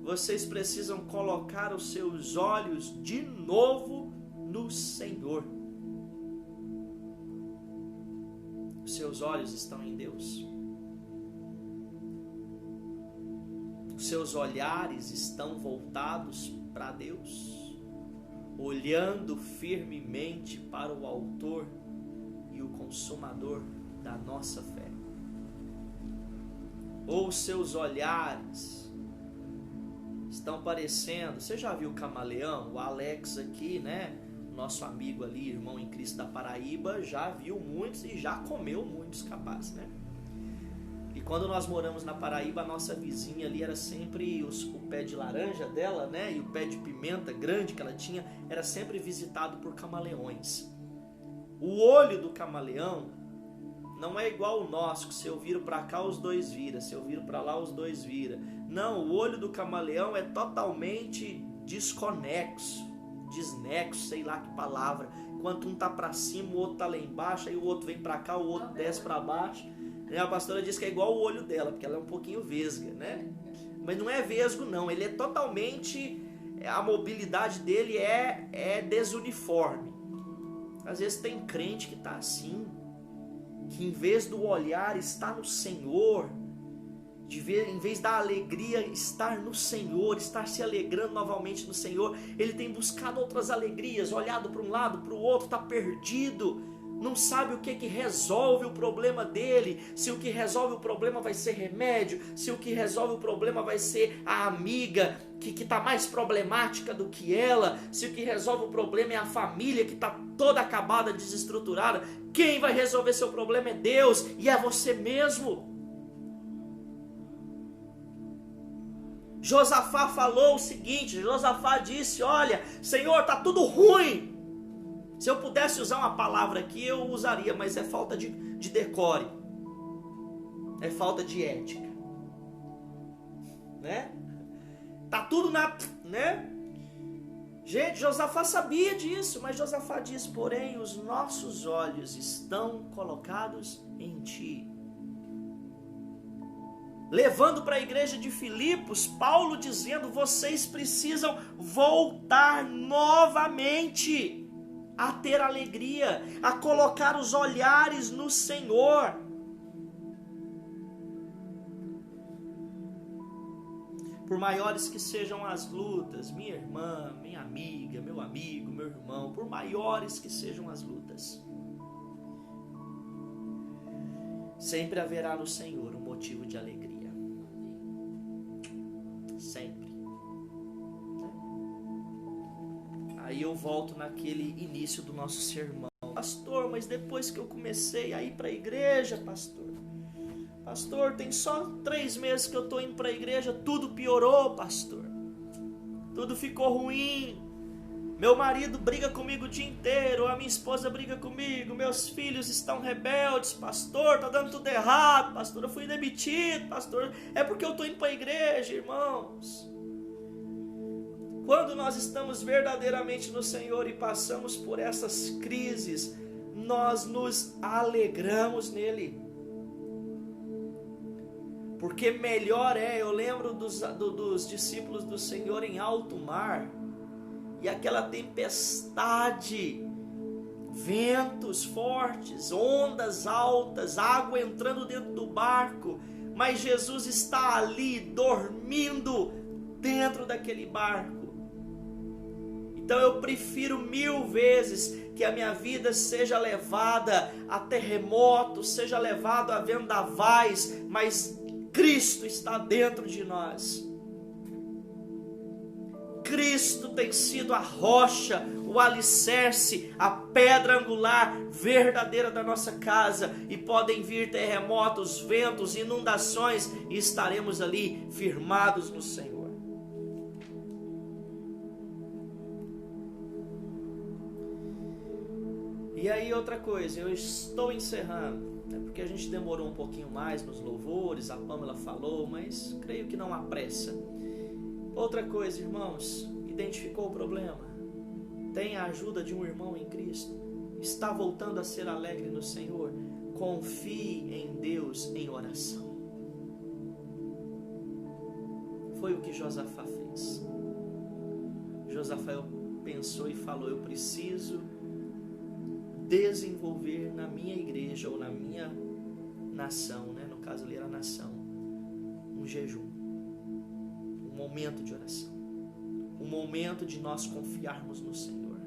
Vocês precisam colocar os seus olhos de novo no Senhor. Os seus olhos estão em Deus. Os seus olhares estão voltados para Deus, olhando firmemente para o Autor e o Consumador da nossa fé. Ou seus olhares estão parecendo, você já viu o camaleão? O Alex aqui, né? Nosso amigo ali, irmão em Cristo da Paraíba, já viu muitos e já comeu muitos capazes, né? E quando nós moramos na Paraíba, a nossa vizinha ali era sempre o pé de laranja dela, né? E o pé de pimenta grande que ela tinha, era sempre visitado por camaleões. O olho do camaleão não é igual o nosso, que se eu viro para cá os dois viram, se eu viro para lá os dois viram. Não, o olho do camaleão é totalmente desconexo, sei lá que palavra. Enquanto um tá para cima, o outro tá lá embaixo, aí o outro vem para cá, o outro desce para baixo. A pastora diz que é igual o olho dela, porque ela é um pouquinho vesga, né? Mas não é vesgo não, ele é totalmente, a mobilidade dele é desuniforme. Às vezes tem crente que está assim, que em vez do olhar estar no Senhor, em vez da alegria estar no Senhor, estar se alegrando novamente no Senhor, ele tem buscado outras alegrias, olhado para um lado, para o outro, está perdido, não sabe o que resolve o problema dele, se o que resolve o problema vai ser remédio, se o que resolve o problema vai ser a amiga que está mais problemática do que ela, se o que resolve o problema é a família que está toda acabada, desestruturada. Quem vai resolver seu problema é Deus e é você mesmo. Josafá falou o seguinte, Josafá disse, olha, Senhor, está tudo ruim. Se eu pudesse usar uma palavra aqui, eu usaria, mas é falta de decore. É falta de ética. Né? Tá tudo né? Gente, Josafá sabia disso, mas Josafá diz, porém, os nossos olhos estão colocados em ti. Levando para a igreja de Filipos, Paulo dizendo, vocês precisam voltar novamente a ter alegria, a colocar os olhares no Senhor. Por maiores que sejam as lutas, minha irmã, minha amiga, meu amigo, meu irmão, por maiores que sejam as lutas, sempre haverá no Senhor um motivo de alegria. Sempre. Aí eu volto naquele início do nosso sermão. Pastor, mas depois que eu comecei a ir para a igreja, pastor, tem só 3 meses que eu estou indo para a igreja, tudo piorou, pastor. Tudo ficou ruim. Meu marido briga comigo o dia inteiro, a minha esposa briga comigo, meus filhos estão rebeldes, pastor, está dando tudo errado, pastor, eu fui demitido, pastor. É porque eu estou indo para a igreja, irmãos. Quando nós estamos verdadeiramente no Senhor e passamos por essas crises, nós nos alegramos nele. Porque melhor eu lembro dos discípulos do Senhor em alto mar, e aquela tempestade, ventos fortes, ondas altas, água entrando dentro do barco, mas Jesus está ali dormindo dentro daquele barco. Então eu prefiro 1000 vezes que a minha vida seja levada a terremotos, seja levada a vendavais, mas Cristo está dentro de nós. Cristo tem sido a rocha, o alicerce, a pedra angular verdadeira da nossa casa, e podem vir terremotos, ventos, inundações, e estaremos ali firmados no Senhor. E aí outra coisa, eu estou encerrando, porque a gente demorou um pouquinho mais nos louvores, a Pamela falou, mas creio que não há pressa. Outra coisa, irmãos, identificou o problema, tem a ajuda de um irmão em Cristo, está voltando a ser alegre no Senhor, confie em Deus em oração. Foi o que Josafá fez. Josafá pensou e falou, eu preciso desenvolver na minha igreja ou na minha nação, no caso ali era a nação, um jejum, um momento de oração, um momento de nós confiarmos no Senhor,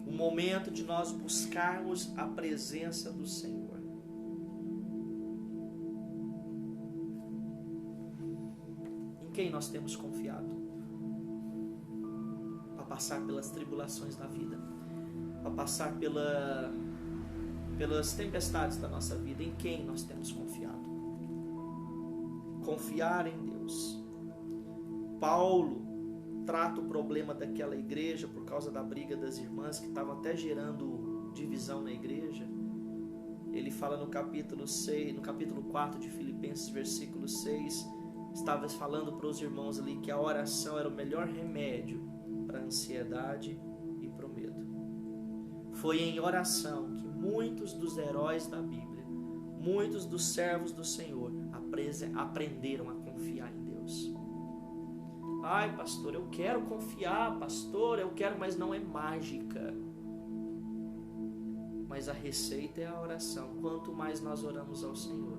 um momento de nós buscarmos a presença do Senhor. Em quem nós temos confiado para passar pelas tribulações da vida, para passar pelas tempestades da nossa vida? Em quem nós temos confiado? Confiar em Deus. Paulo trata o problema daquela igreja por causa da briga das irmãs que estavam até gerando divisão na igreja. Ele fala no capítulo 4 de Filipenses, versículo 6, estava falando para os irmãos ali que a oração era o melhor remédio para a ansiedade e para o medo. Foi em oração que muitos dos heróis da Bíblia, muitos dos servos do Senhor aprenderam a confiar em Deus. Ai, pastor, eu quero confiar, pastor, eu quero, mas não é mágica. mas a receita é a oração. Quanto mais nós oramos ao Senhor,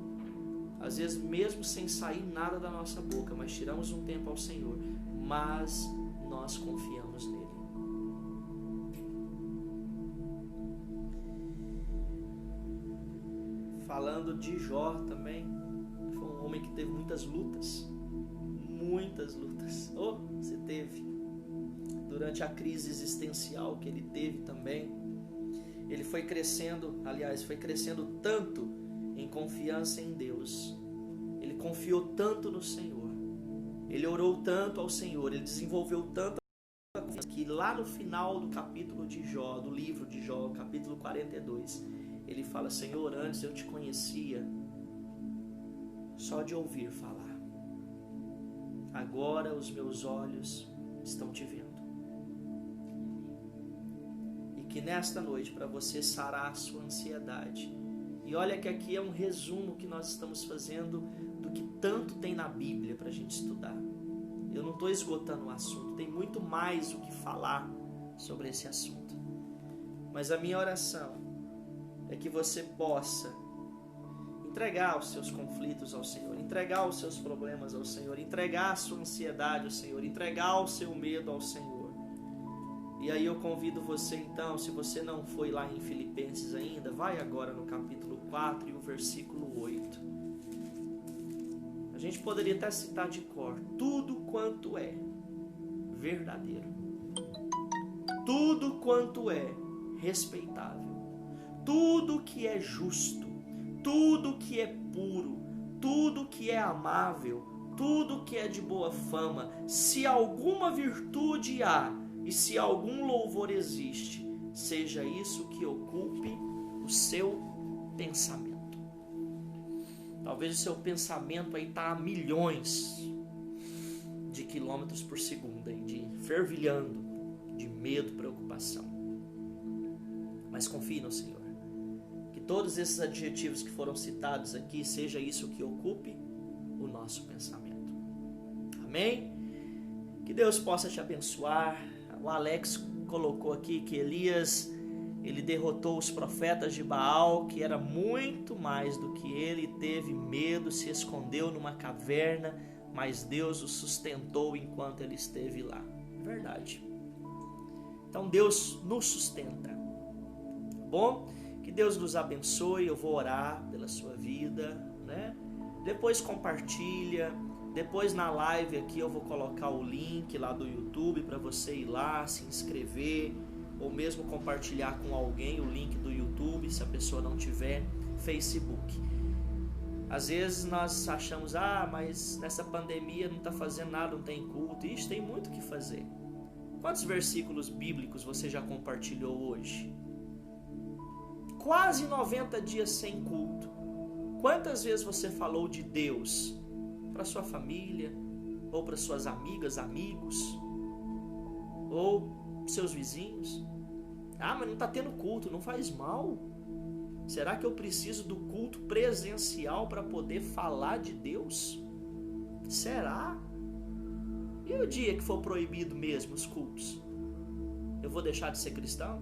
às vezes mesmo sem sair nada da nossa boca, mas tiramos um tempo ao Senhor, mas nós confiamos nele. Falando de Jó também, foi um homem que teve muitas lutas. Muitas lutas. Se teve. Durante a crise existencial que ele teve também. Ele foi crescendo, foi crescendo tanto em confiança em Deus. Ele confiou tanto no Senhor. Ele orou tanto ao Senhor. Ele desenvolveu tanto a confiança que lá no final do capítulo de Jó, do livro de Jó, capítulo 42, ele fala: Senhor, antes eu te conhecia só de ouvir falar. Agora os meus olhos estão te vendo. E que nesta noite, para você sarar a sua ansiedade, e olha que aqui é um resumo que nós estamos fazendo do que tanto tem na Bíblia para a gente estudar. Eu não estou esgotando o assunto, tem muito mais o que falar sobre esse assunto. Mas a minha oração é que você possa entregar os seus conflitos ao Senhor, entregar os seus problemas ao Senhor, entregar a sua ansiedade ao Senhor, entregar o seu medo ao Senhor. E aí eu convido você então, se você não foi lá em Filipenses ainda, vai agora no capítulo 4 e o versículo 8. A gente poderia até citar de cor: tudo quanto é verdadeiro, tudo quanto é respeitável, tudo que é justo, tudo que é puro, tudo que é amável, tudo que é de boa fama, se alguma virtude há e se algum louvor existe, seja isso que ocupe o seu pensamento. Talvez o seu pensamento aí está a milhões de quilômetros por segundo, de fervilhando de medo, preocupação. Mas confie no Senhor. Que todos esses adjetivos que foram citados aqui, seja isso que ocupe o nosso pensamento. Amém? Que Deus possa te abençoar. O Alex colocou aqui que Elias, ele derrotou os profetas de Baal, que era muito mais do que ele, teve medo, se escondeu numa caverna, mas Deus o sustentou enquanto ele esteve lá. Verdade. Então Deus nos sustenta. Bom? Que Deus nos abençoe. Eu vou orar pela sua vida, né? Depois compartilha. Depois na live aqui eu vou colocar o link lá do YouTube para você ir lá, se inscrever, ou mesmo compartilhar com alguém o link do YouTube, se a pessoa não tiver Facebook. Às vezes nós achamos: mas nessa pandemia não está fazendo nada, não tem culto. Ixi, tem muito o que fazer. Quantos versículos bíblicos você já compartilhou hoje? Quase 90 dias sem culto. Quantas vezes você falou de Deus para sua família, ou para suas amigas, amigos, ou seus vizinhos? Mas não está tendo culto, não faz mal. Será que eu preciso do culto presencial para poder falar de Deus? Será? E o dia que for proibido mesmo os cultos? Eu vou deixar de ser cristão?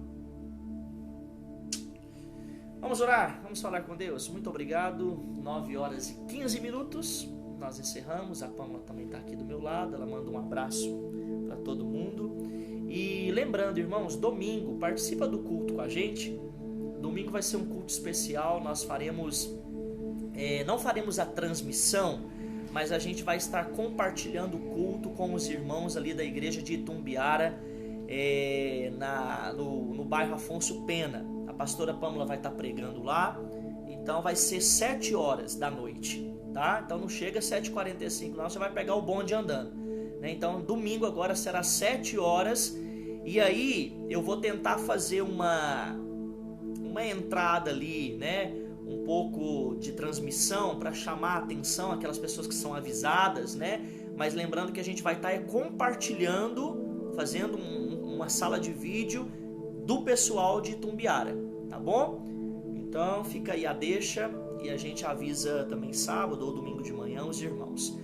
Vamos orar, vamos falar com Deus. Muito obrigado. 9 horas e 15 minutos. Nós encerramos. A Pâmela também está aqui do meu lado. Ela manda um abraço para todo mundo. E lembrando, irmãos, domingo, participa do culto com a gente. Domingo vai ser um culto especial. Nós faremos, não faremos a transmissão, mas a gente vai estar compartilhando o culto com os irmãos ali da igreja de Itumbiara, no bairro Afonso Pena. A pastora Pâmela vai estar pregando lá. Então vai ser 7 horas da noite, tá? Então não chega às 7h45, não, você vai pegar o bonde andando, né? Então domingo agora será 7 horas. E aí eu vou tentar fazer uma entrada ali, né? Um pouco de transmissão para chamar a atenção aquelas pessoas que são avisadas, né? Mas lembrando que a gente vai estar compartilhando, fazendo uma sala de vídeo do pessoal de Itumbiara, tá bom? Então fica aí a deixa e a gente avisa também sábado ou domingo de manhã os irmãos.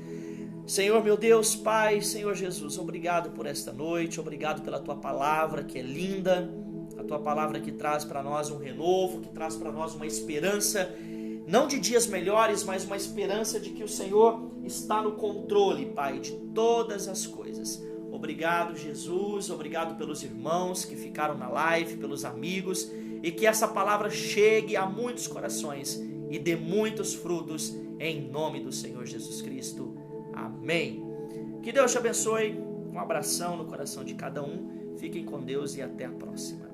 Senhor meu Deus, Pai, Senhor Jesus, obrigado por esta noite, obrigado pela Tua palavra que é linda, a tua palavra que traz para nós um renovo, que traz para nós uma esperança, não de dias melhores, mas uma esperança de que o Senhor está no controle, Pai, de todas as coisas. Obrigado, Jesus, obrigado pelos irmãos que ficaram na live, pelos amigos, e que essa palavra chegue a muitos corações e dê muitos frutos, em nome do Senhor Jesus Cristo. Amém. Que Deus te abençoe, um abração no coração de cada um, fiquem com Deus e até a próxima.